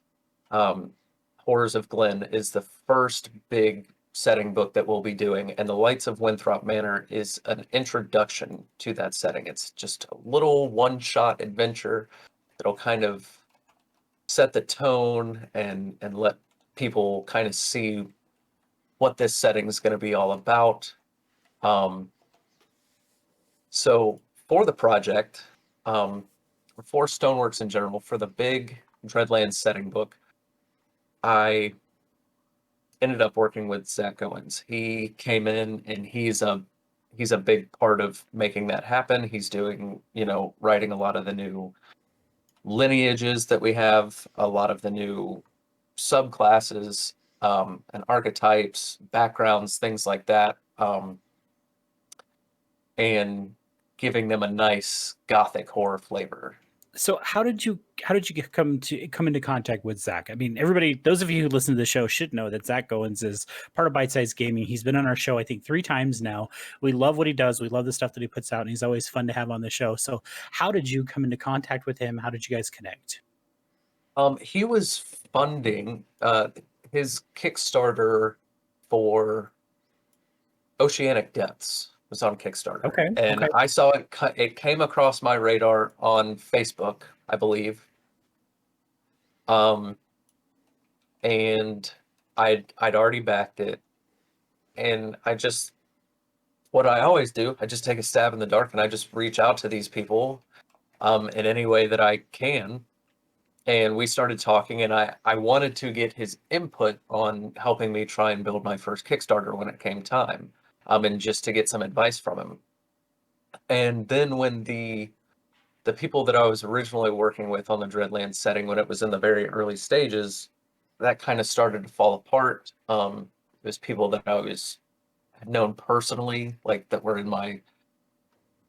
Um, Horrors of Glen is the first big setting book that we'll be doing, and the Lights of Winthrop Manor is an introduction to that setting. It's just a little one-shot adventure that'll kind of set the tone and let people kind of see what this setting is going to be all about. Um, so for the project, um, for Stoneworks in general, for the big Dreadlands setting book, I ended up working with Zack Goings. He came in, and he's a big part of making that happen. He's doing, you know, writing a lot of the new lineages that we have, a lot of the new subclasses, and archetypes, backgrounds, things like that, and giving them a nice gothic horror flavor. So come into contact with Zach? I mean, everybody, those of you who listen to the show should know that Zack Goings is part of Bite Size Gaming. He's been on our show, I think, 3 times now. We love what he does. We love the stuff that he puts out, and he's always fun to have on the show. So how did you come into contact with him? How did you guys connect? He was funding his Kickstarter for Oceanic Depths was on Kickstarter, Okay. and Okay. I saw it. It came across my radar on Facebook, I believe, um, and I'd already backed it, and I just what I always do, I just take a stab in the dark, and I just reach out to these people, in any way that I can. And we started talking, and I wanted to get his input on helping me try and build my first Kickstarter when it came time, and just to get some advice from him. And then when the the people that I was originally working with on the Dreadlands setting when it was in the very early stages, that kind of started to fall apart. It was people that I had known personally, like that were in my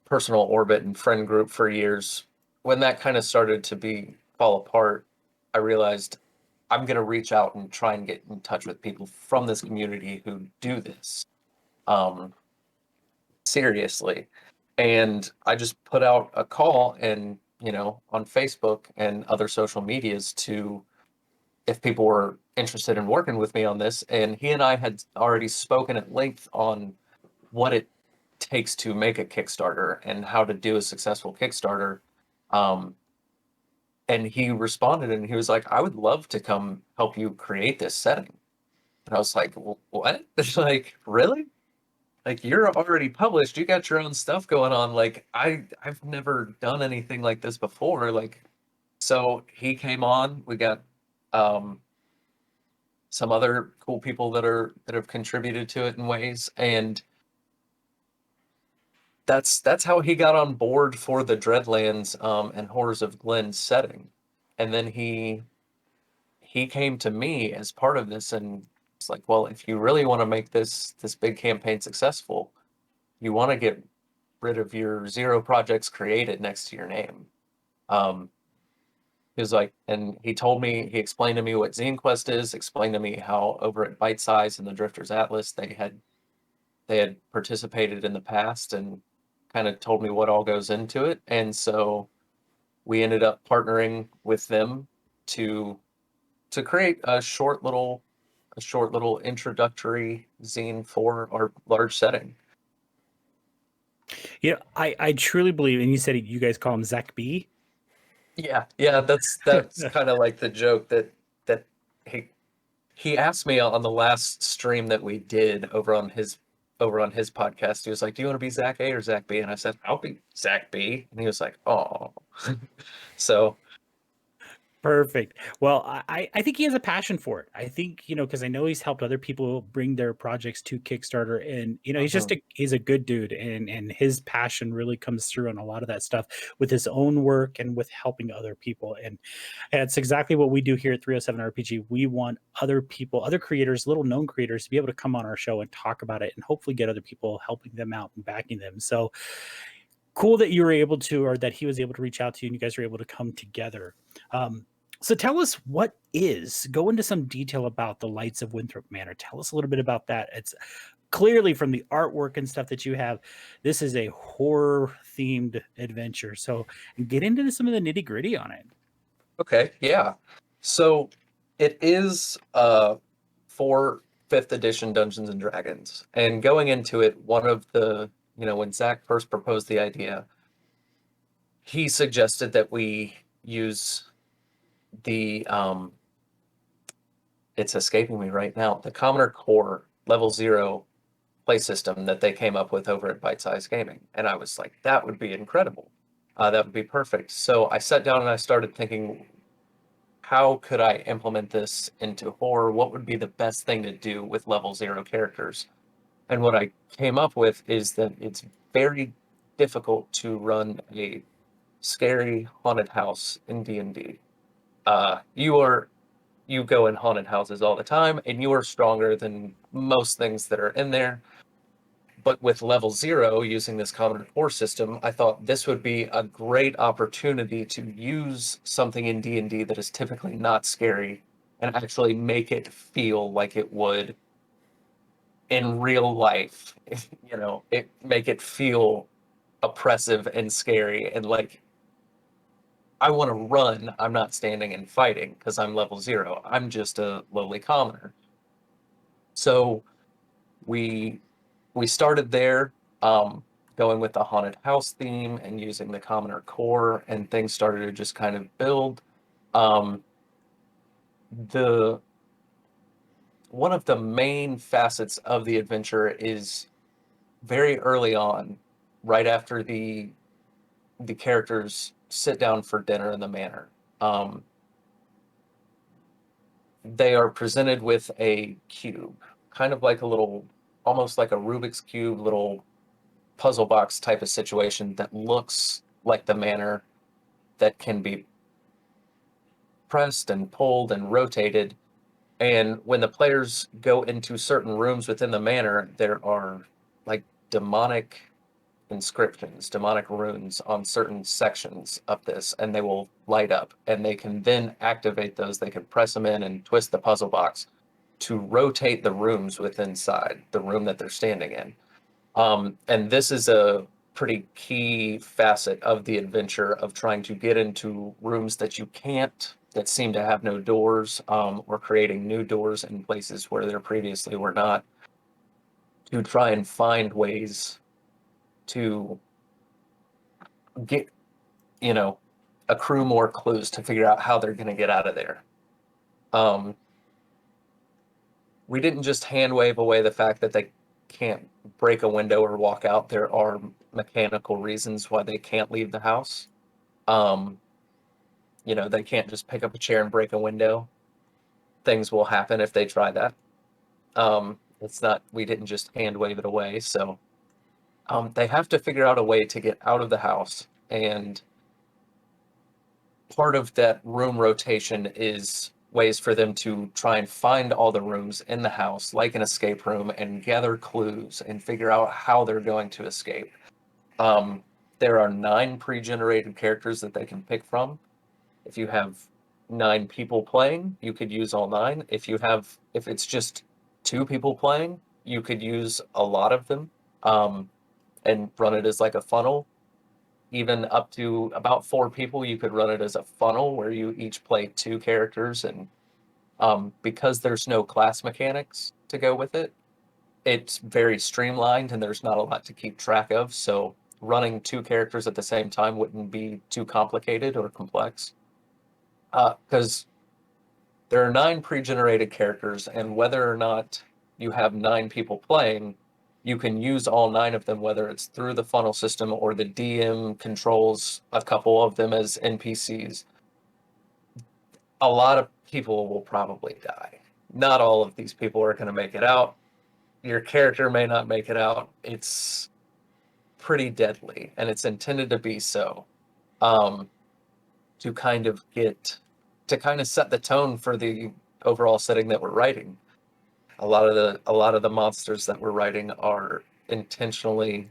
personal orbit and friend group for years. When that kind of started to fall apart, I realized I'm going to reach out and try and get in touch with people from this community who do this seriously. And I just put out a call and, on Facebook and other social medias to if people were interested in working with me on this. And he and I had already spoken at length on what it takes to make a Kickstarter and how to do a successful Kickstarter. Um, and he responded and he was like, I would love to come help you create this setting. And I was like, what? It's like, really? Like you're already published, you got your own stuff going on. Like I've never done anything like this before. Like, so he came on, we got um some other cool people that have contributed to it in ways, and that's how he got on board for the Dreadlands and Horrors of Glen setting. And then he came to me as part of this and it's like, well, if you really want to make this big campaign successful, you want to get rid of your 0 projects created next to your name. He was like, and he explained to me what ZineQuest is, explained to me how over at Bite Size and the Drifters Atlas they had participated in the past and kind of told me what all goes into it. And so we ended up partnering with them to create a short little introductory zine for our large setting. I truly believe, and you said you guys call him Zack B. Yeah, that's kind of like the joke that he asked me on the last stream that we did over on his podcast. He was like, "Do you want to be Zack A or Zack B?" And I said, "I'll be Zack B." And he was like, "Oh." So Perfect. Well, I think he has a passion for it. I think, because I know he's helped other people bring their projects to Kickstarter, and he's a good dude, and his passion really comes through on a lot of that stuff with his own work and with helping other people. And it's exactly what we do here at 307 RPG. We want other people, other creators, little known creators, to be able to come on our show and talk about it and hopefully get other people helping them out and backing them. So cool that you were able to, or that he was able to reach out to you and you guys were able to come together. So tell us go into some detail about the Lights of Winthrop Manor. Tell us a little bit about that. It's clearly from the artwork and stuff that you have, this is a horror themed adventure. So get into some of the nitty gritty on it. okay, yeah. So it is for 5th edition Dungeons and Dragons. And going into it, one of the, when Zach first proposed the idea, he suggested that we use the it's escaping me right now, the Commoner Core level 0 play system that they came up with over at Bite Size Gaming. And I was like, that would be incredible. That would be perfect. So I sat down and I started thinking, how could I implement this into horror? What would be the best thing to do with level 0 characters? And what I came up with is that it's very difficult to run a scary haunted house in D&D. You go in haunted houses all the time, and you are stronger than most things that are in there. But with level 0, using this Common Core system, I thought this would be a great opportunity to use something in D&D that is typically not scary and actually make it feel like it would in real life. Make it feel oppressive and scary and like I want to run. I'm not standing and fighting because I'm level 0. I'm just a lowly commoner. So we started there, going with the haunted house theme and using the commoner core, and things started to just kind of build. The one of the main facets of the adventure is very early on, right after the characters sit down for dinner in the manor. They are presented with a cube, kind of like almost like a Rubik's Cube little puzzle box type of situation that looks like the manor. that can be pressed and pulled and rotated. And when the players go into certain rooms within the manor, there are like demonic inscriptions, demonic runes on certain sections of this, and they will light up, and they can then activate those. They can press them in and twist the puzzle box to rotate the rooms within inside the room that they're standing in. And this is a pretty key facet of the adventure of trying to get into rooms that you can't, that seem to have no doors, or creating new doors in places where there previously were not, to try and find ways to get, you know, accrue more clues to figure out how they're going to get out of there. We didn't just hand wave away the fact that they can't break a window or walk out. There are mechanical reasons why they can't leave the house. They can't just pick up a chair and break a window. Things will happen if they try that. It's not, we didn't just hand wave it away. So they have to figure out a way to get out of the house. And part of that room rotation is ways for them to try and find all the rooms in the house, like an escape room, and gather clues and figure out how they're going to escape. There are 9 pre-generated characters that they can pick from. If you have 9 people playing, you could use all 9. If it's just 2 people playing, you could use a lot of them, and run it as like a funnel. Even up to about 4 people, you could run it as a funnel where you each play 2 characters. And because there's no class mechanics to go with it, it's very streamlined and there's not a lot to keep track of. So running 2 characters at the same time wouldn't be too complicated or complex. Because there are 9 pre-generated characters, and whether or not you have 9 people playing, you can use all 9 of them, whether it's through the funnel system or the DM controls a couple of them as NPCs. A lot of people will probably die. Not all of these people are going to make it out. Your character may not make it out. It's pretty deadly, and it's intended to be so, to kind of set the tone for the overall setting that we're writing. A lot of the monsters that we're writing are intentionally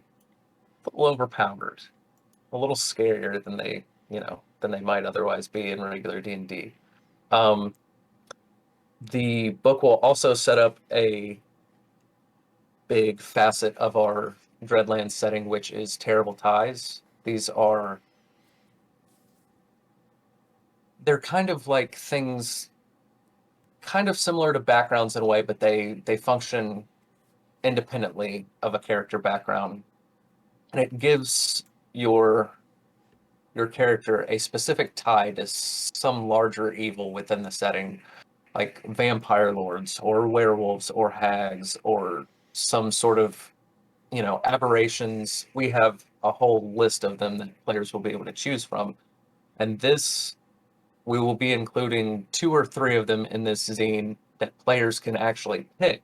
a little overpowered, a little scarier than they might otherwise be in regular D&D. The book will also set up a big facet of our Dreadlands setting, which is terrible ties. They're kind of like things kind of similar to backgrounds in a way, but they function independently of a character background. And it gives your character a specific tie to some larger evil within the setting, like vampire lords or werewolves or hags or some sort of, aberrations. We have a whole list of them that players will be able to choose from. And we will be including 2 or 3 of them in this zine that players can actually pick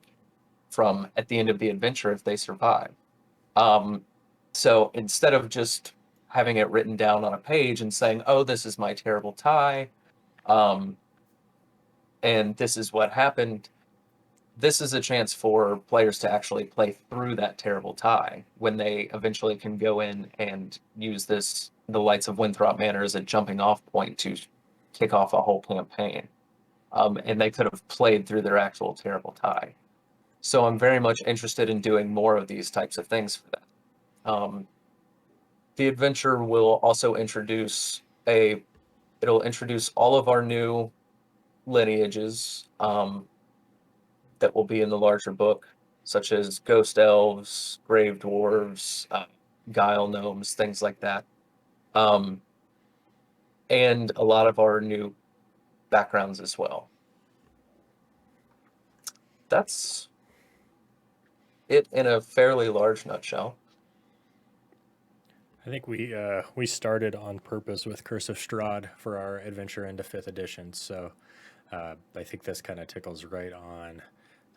from at the end of the adventure if they survive. So instead of just having it written down on a page and saying, oh, this is my terrible tie, and this is what happened, this is a chance for players to actually play through that terrible tie when they eventually can go in and use the Lights of Winthrop Manor as a jumping off point to kick off a whole campaign. And they could have played through their actual terrible tie. So I'm very much interested in doing more of these types of things for that. The adventure will also introduce it'll introduce all of our new lineages that will be in the larger book, such as ghost elves, grave dwarves, guile gnomes, things like that. And a lot of our new backgrounds as well. That's it in a fairly large nutshell. I think we started on purpose with Curse of Strahd for our adventure into 5th edition, so I think this kind of tickles right on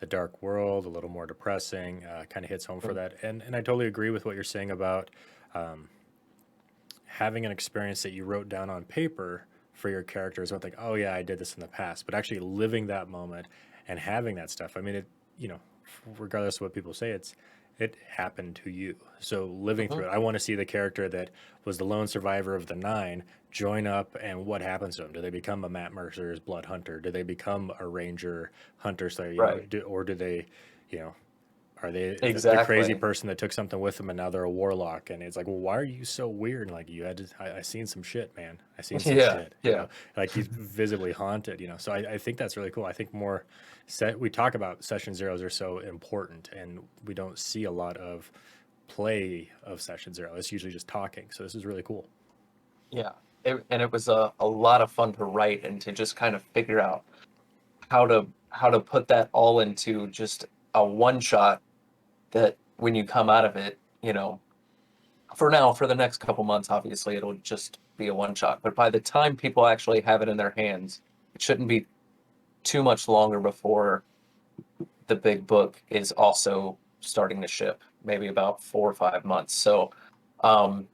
the dark world, a little more depressing, kind of hits home for that. And I totally agree with what you're saying about having an experience that you wrote down on paper for your characters, with like, oh yeah, I did this in the past, but actually living that moment and having that stuff. I mean, it, you know, regardless of what people say, it happened to you. So living Hmm. through it, I want to see the character that was the lone survivor of the 9 join up, and what happens to them. Do they become a Matt Mercer's blood hunter? Do they become a ranger hunter slayer? You know, Right. or do they, you know, are they the crazy Exactly. person that took something with them and now they're a warlock? And it's like, well, why are you so weird? Like, you had to, I seen some shit, man. I seen some Yeah. shit, you Yeah. know, like he's visibly haunted, you know. So I think that's really cool. I think more we talk about session zeros are so important, and we don't see a lot of play of session zero. It's usually just talking. So this is really cool. Yeah. And it was a lot of fun to write and to just kind of figure out how to put that all into just a one shot that when you come out of it, for now, for the next couple months, obviously it'll just be a one shot. But by the time people actually have it in their hands, it shouldn't be too much longer before the big book is also starting to ship, maybe about 4 or 5 months. So um,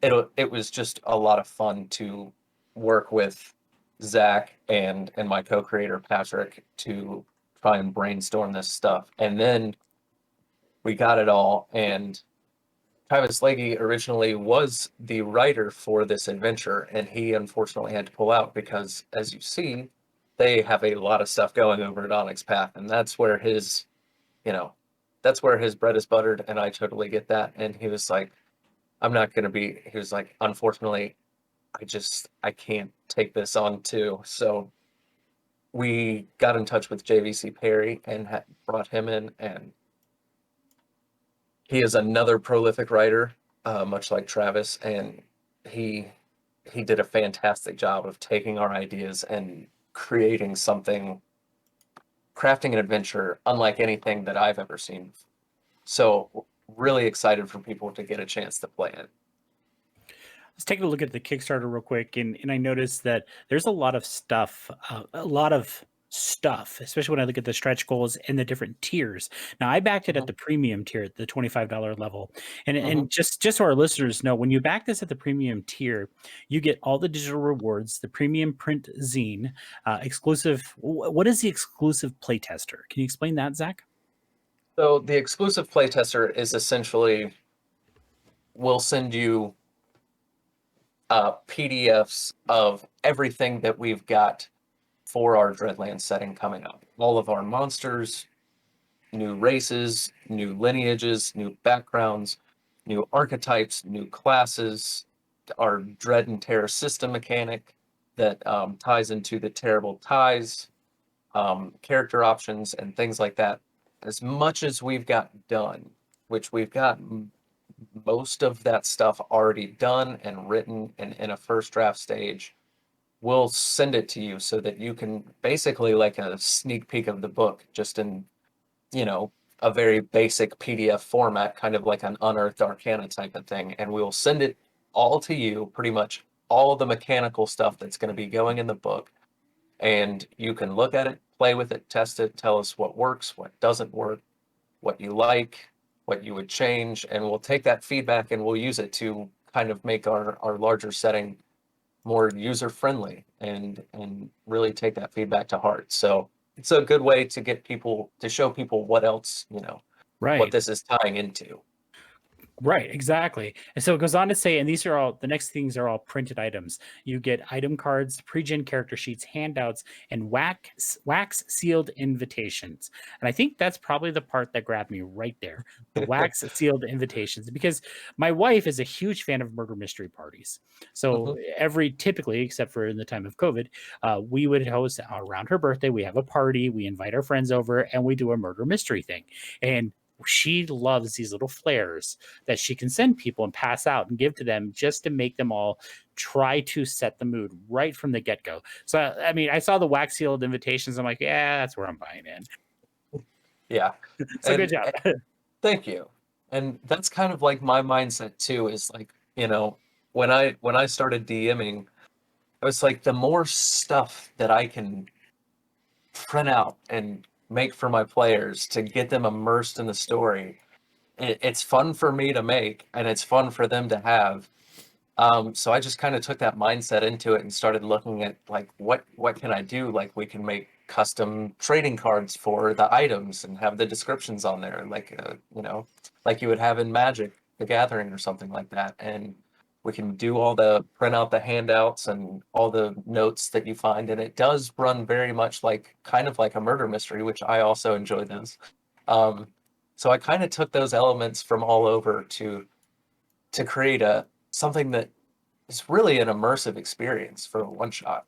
it was just a lot of fun to work with Zach and my co-creator Patrick to try and brainstorm this stuff. And then we got it all, and Travis Leahy originally was the writer for this adventure, and he unfortunately had to pull out because, as you see, they have a lot of stuff going over at Onyx Path, and you know, that's where his bread is buttered, and I totally get that. And he was like, he was like, unfortunately, I can't take this on too. So we got in touch with JVC Perry and brought him in, and he is another prolific writer, much like Travis, and he he did a fantastic job of taking our ideas and creating something, crafting an adventure unlike anything that I've ever seen. So really excited for people to get a chance to play it. Let's take a look at the Kickstarter real quick, and I noticed that there's a lot of stuff, especially when I look at the stretch goals and the different tiers. Now, I backed it at Hmm. the premium tier, at the $25 level, and Hmm. and just so our listeners know, when you back this at the premium tier, you get all the digital rewards, the premium print zine, exclusive. What is the exclusive playtester? Can you explain that, Zach? So the exclusive playtester is essentially, we'll send you PDFs of everything that we've got for our Dreadlands setting coming up. All of our monsters, new races, new lineages, new backgrounds, new archetypes, new classes, our Dread and Terror system mechanic that ties into the Terrible Ties, character options, and things like that. As much as we've got done, which we've got most of that stuff already done and written and in a first draft stage, we'll send it to you so that you can basically like a sneak peek of the book just in, you know, a very basic PDF format, kind of like an Unearthed Arcana type of thing. And we'll send it all to you, pretty much all of the mechanical stuff that's going to be going in the book. And you can look at it, play with it, test it, tell us what works, what doesn't work, what you like, what you would change. And we'll take that feedback and we'll use it to kind of make our larger setting more user friendly and really take that feedback to heart. So it's a good way to get people to show people what else, what Right. this is tying into. Right, exactly. And so it goes on to say, and these are all the next things are all printed items. You get item cards, pre-gen character sheets, handouts, and wax sealed invitations. And I think that's probably the part that grabbed me right there. The wax sealed invitations, because my wife is a huge fan of murder mystery parties. So Mhm. typically, except for in the time of COVID, we would host around her birthday. We have a party, we invite our friends over, and we do a murder mystery thing. And she loves these little flares that she can send people and pass out and give to them just to make them all try to set the mood right from the get-go. So I mean, I saw the wax sealed invitations. I'm like, yeah, that's where I'm buying in. Yeah. So good And, job. thank you. And that's kind of like my mindset too, is like, when I started DMing, I was like, the more stuff that I can print out and make for my players to get them immersed in the story, it's fun for me to make and it's fun for them to have. So I just kind of took that mindset into it and started looking at like what can I do? Like we can make custom trading cards for the items and have the descriptions on there, like like you would have in Magic the Gathering or something like that. And we can do all the print out the handouts and all the notes that you find, and it does run very much like kind of like a murder mystery, which I also enjoy those. Um, so I kind of took those elements from all over to create a something that is really an immersive experience for a one shot.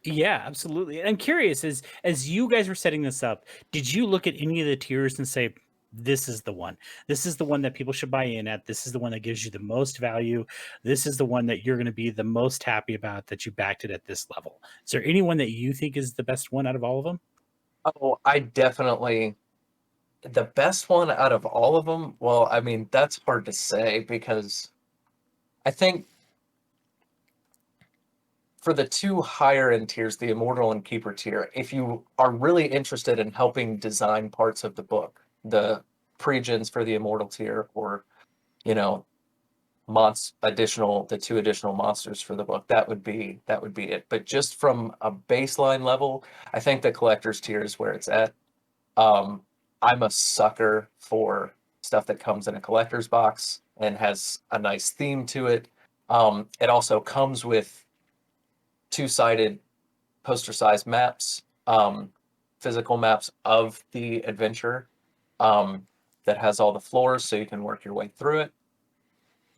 Yeah, absolutely. I'm curious, as you guys were setting this up, did you look at any of the tiers and say, this is the one? This is the one that people should buy in at. This is the one that gives you the most value. This is the one that you're going to be the most happy about that you backed it at this level. Is there anyone that you think is the best one out of all of them? Oh, I definitely the best one out of all of them. Well, I mean, that's hard to say because I think for the two higher end tiers, the Immortal and Keeper tier, if you are really interested in helping design parts of the book, the pre-gens for the Immortal tier, or you know, the two additional monsters for the book, that would be it. But just from a baseline level, I think the collector's tier is where it's at. Um, I'm a sucker for stuff that comes in a collector's box and has a nice theme to it. It also comes with two-sided poster-sized maps, physical maps of the adventure, that has all the floors so you can work your way through it.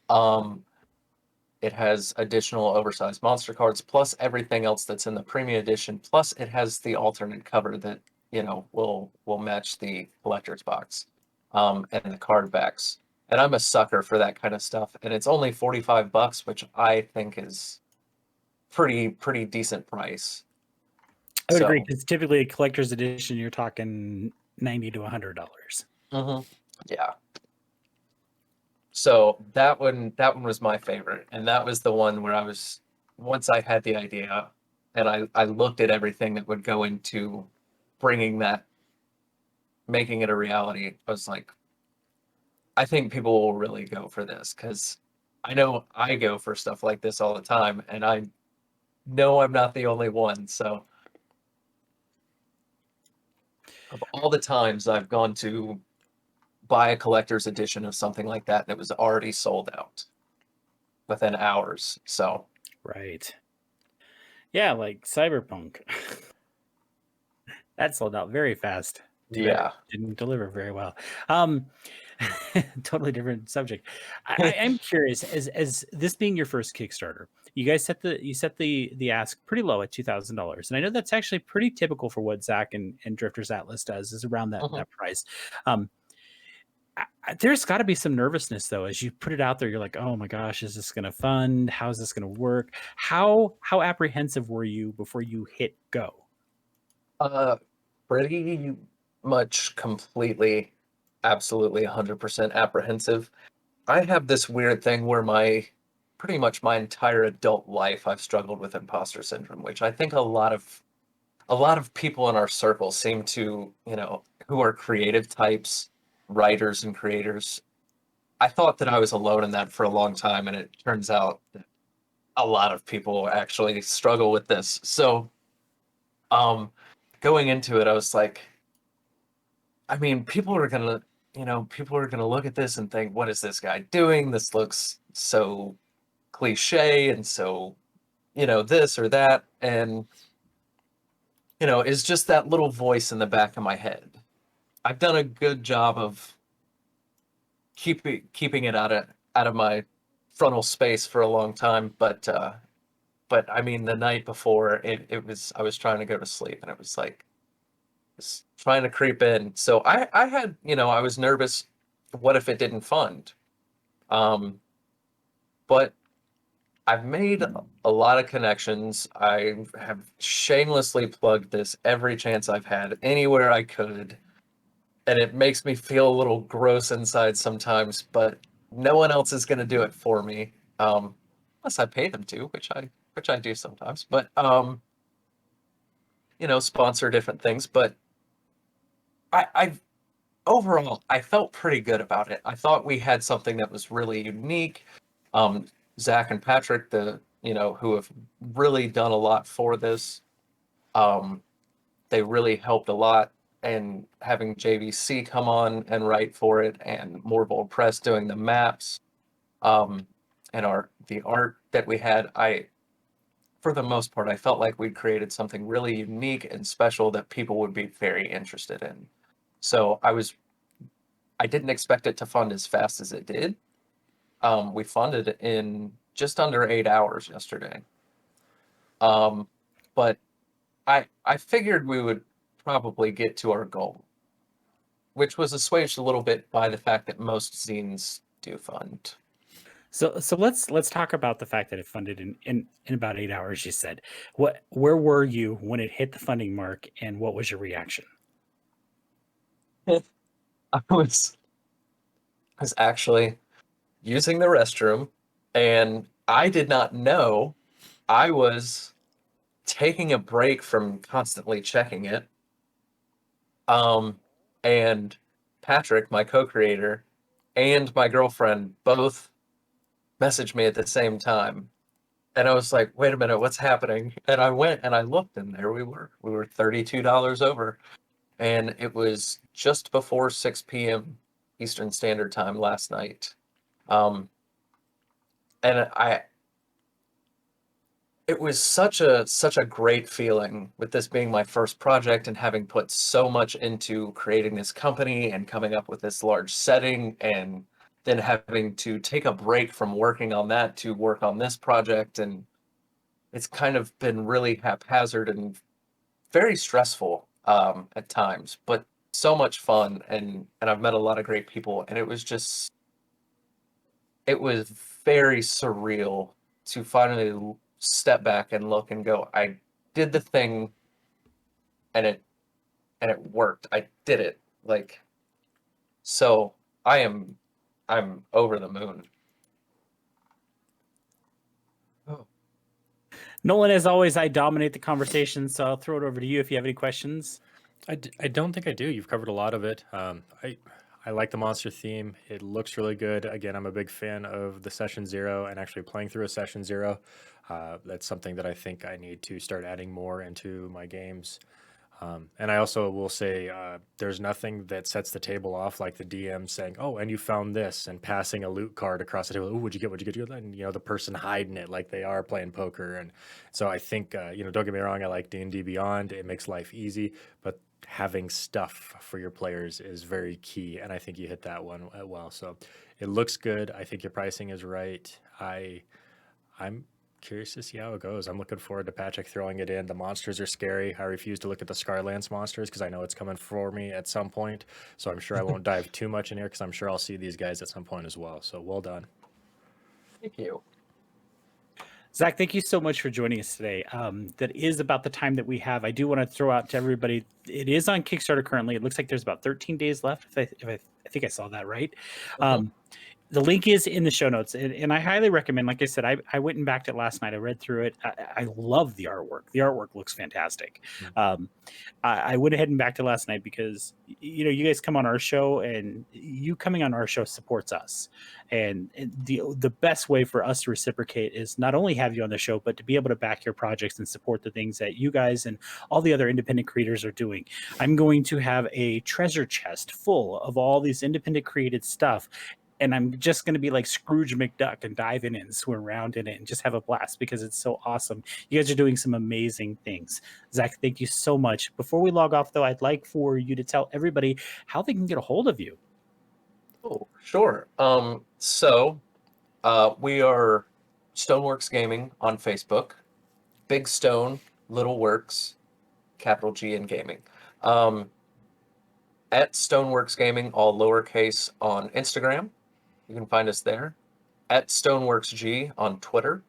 Um, it has additional oversized monster cards, plus everything else that's in the premium edition. Plus, it has the alternate cover that will match the collector's box, and the card backs. And I'm a sucker for that kind of stuff. And it's only $45, which I think is pretty decent price. I would agree, So, because typically a collector's edition, you're talking $90 to $100. yeah. So that one was my favorite, and that was the one where I was once I had the idea, and I looked at everything that would go into bringing that, making it a reality. I was like, I think people will really go for this because I know I go for stuff like this all the time, and I know I'm not the only one. So of all the times I've gone to buy a collector's edition of something like that, and it was already sold out within hours. So Right. Yeah, like Cyberpunk. That sold out very fast. Too bad it yeah. didn't deliver very well. Um, totally different subject. I'm curious, as this being your first Kickstarter, you guys set the ask pretty low at $2,000, and I know that's actually pretty typical for what Zach and Drifter's Atlas does, is around that price. Um, there's got to be some nervousness though, as you put it out there. You're like, oh my gosh, is this going to fund? How is this going to work? How apprehensive were you before you hit go? Uh, Pretty much completely, absolutely 100% apprehensive. I have this weird thing where pretty much my entire adult life I've struggled with imposter syndrome, which I think a lot of people in our circle seem to, who are creative types, writers and creators. I thought that I was alone in that for a long time, and it turns out that a lot of people actually struggle with this. So, um, going into it, I was like, I mean, people are gonna look at this and think, what is this guy doing? This looks so cliche and so, this or that. And, it's just that little voice in the back of my head. I've done a good job of keeping it out of my frontal space for a long time, but I mean, the night before I was trying to go to sleep, and it was like, was trying to creep in. So I had, I was nervous. What if it didn't fund? Um, but I've made a lot of connections. I have shamelessly plugged this every chance I've had, anywhere I could. And it makes me feel a little gross inside sometimes, but no one else is going to do it for me. Unless I pay them to, which I do sometimes. But sponsor different things. But I overall, I felt pretty good about it. I thought we had something that was really unique. Zach and Patrick, who have really done a lot for this. They really helped a lot. And having JVC come on and write for it, and More Bold Press doing the maps, and the art that we had, for the most part, I felt like we created something really unique and special that people would be very interested in. So I didn't expect it to fund as fast as it did. We funded it in just under 8 hours yesterday. But I figured we would probably get to our goal, which was assuaged a little bit by the fact that most zines do fund. So let's talk about the fact that it funded in about 8 hours. You said, where were you when it hit the funding mark, and what was your reaction? I was actually using the restroom, and I did not know I was taking a break from constantly checking it. And Patrick, my co-creator, and my girlfriend both messaged me at the same time. And I was like, wait a minute, what's happening? And I went and I looked, and there we were. We were $32 over. And it was just before 6 p.m. Eastern Standard Time last night. Um, and it was such a great feeling with this being my first project and having put so much into creating this company and coming up with this large setting, and then having to take a break from working on that to work on this project. And it's kind of been really haphazard and very stressful at times, but so much fun. And I've met a lot of great people, and it was very surreal to finally step back and look and go, I did the thing, and it worked. I did it. Like, so I'm over the moon. Oh. Nolan, as always, I dominate the conversation, so I'll throw it over to you if you have any questions. I don't think I do. You've covered a lot of it. I like the monster theme. It looks really good. Again, I'm a big fan of the Session Zero and actually playing through a Session Zero. That's something that I think I need to start adding more into my games. And I also will say there's nothing that sets the table off like the DM saying, "Oh, and you found this," and passing a loot card across the table. "Oh, what'd you get? What'd you get?" And the person hiding it like they are playing poker. And so I think don't get me wrong, I like D&D Beyond. It makes life easy, but having stuff for your players is very key. And I think you hit that one well. So it looks good. I think your pricing is right. I'm curious to see how it goes. I'm looking forward to Patrick throwing it in. The monsters are scary. I refuse to look at the Scarlance monsters because I know it's coming for me at some point. So I'm sure I won't dive too much in here because I'm sure I'll see these guys at some point as well. So well done. Thank you. Zach, thank you so much for joining us today. That is about the time that we have. I do want to throw out to everybody, it is on Kickstarter currently. It looks like there's about 13 days left, if I think I saw that right. The link is in the show notes, and I highly recommend. Like I said, I went and backed it last night. I read through it. I love the artwork. The artwork looks fantastic. I went ahead and backed it last night because you guys come on our show, and you coming on our show supports us. And the best way for us to reciprocate is not only have you on the show, but to be able to back your projects and support the things that you guys and all the other independent creators are doing. I'm going to have a treasure chest full of all these independent created stuff. And I'm just going to be like Scrooge McDuck and dive in it and swim around in it and just have a blast because it's so awesome. You guys are doing some amazing things. Zach, thank you so much. Before we log off, though, I'd like for you to tell everybody how they can get a hold of you. Oh, sure. So we are Stoneworks Gaming on Facebook. Big Stone, Little Works, capital G in gaming. At Stoneworks Gaming, all lowercase, on Instagram. You can find us there. At Stoneworks G on Twitter.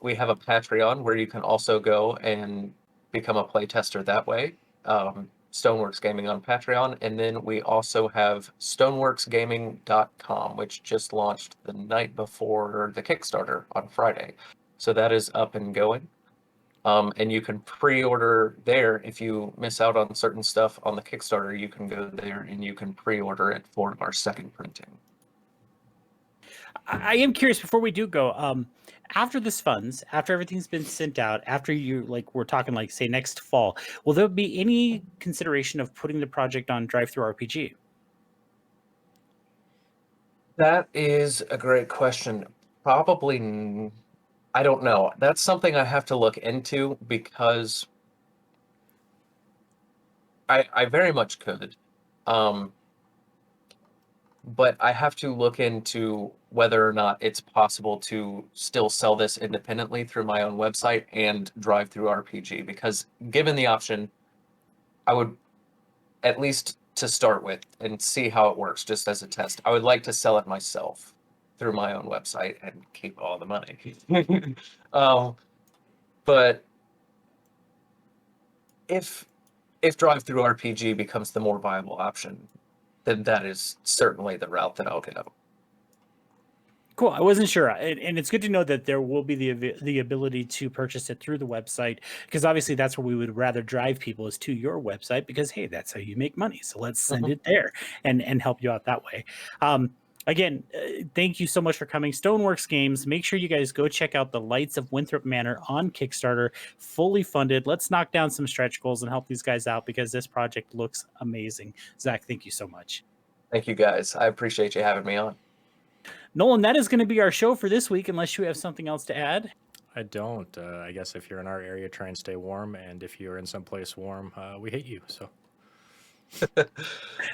We have a Patreon where you can also go and become a playtester that way. Stoneworks Gaming on Patreon. And then we also have stoneworksgaming.com, which just launched the night before the Kickstarter on Friday. So that is up and going. And you can pre-order there. If you miss out on certain stuff on the Kickstarter, you can go there and you can pre-order it for our second printing. I am curious before we do go. After this funds, after everything's been sent out, after you like, we're talking like say next fall, will there be any consideration of putting the project on Drive-Thru RPG? That is a great question. Probably, I don't know. That's something I have to look into because I very much could. Um, but I have to look into whether or not it's possible to still sell this independently through my own website and drive through RPG because given the option, I would at least to start with and see how it works just as a test. I would like to sell it myself through my own website and keep all the money. um, but if drive through RPG becomes the more viable option, then that is certainly the route that I'll go. Cool. I wasn't sure, and it's good to know that there will be the ability to purchase it through the website, because obviously that's where we would rather drive people is to your website, because hey, that's how you make money. So let's send Mhm. it there and help you out that way. Again, thank you so much for coming. Stoneworks Games. Make sure you guys go check out the Lights of Winthrop Manor on Kickstarter, fully funded. Let's knock down some stretch goals and help these guys out because this project looks amazing. Zach, thank you so much. Thank you guys. I appreciate you having me on. Nolan, that is going to be our show for this week, unless you have something else to add. I don't. I guess if you're in our area, try and stay warm. And if you're in someplace warm, we hate you. So.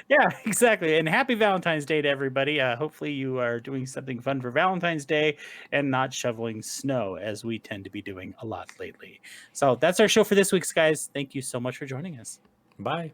Yeah, exactly. And happy Valentine's Day to everybody. Hopefully you are doing something fun for Valentine's Day and not shoveling snow, as we tend to be doing a lot lately. So that's our show for this week, guys. Thank you so much for joining us. Bye.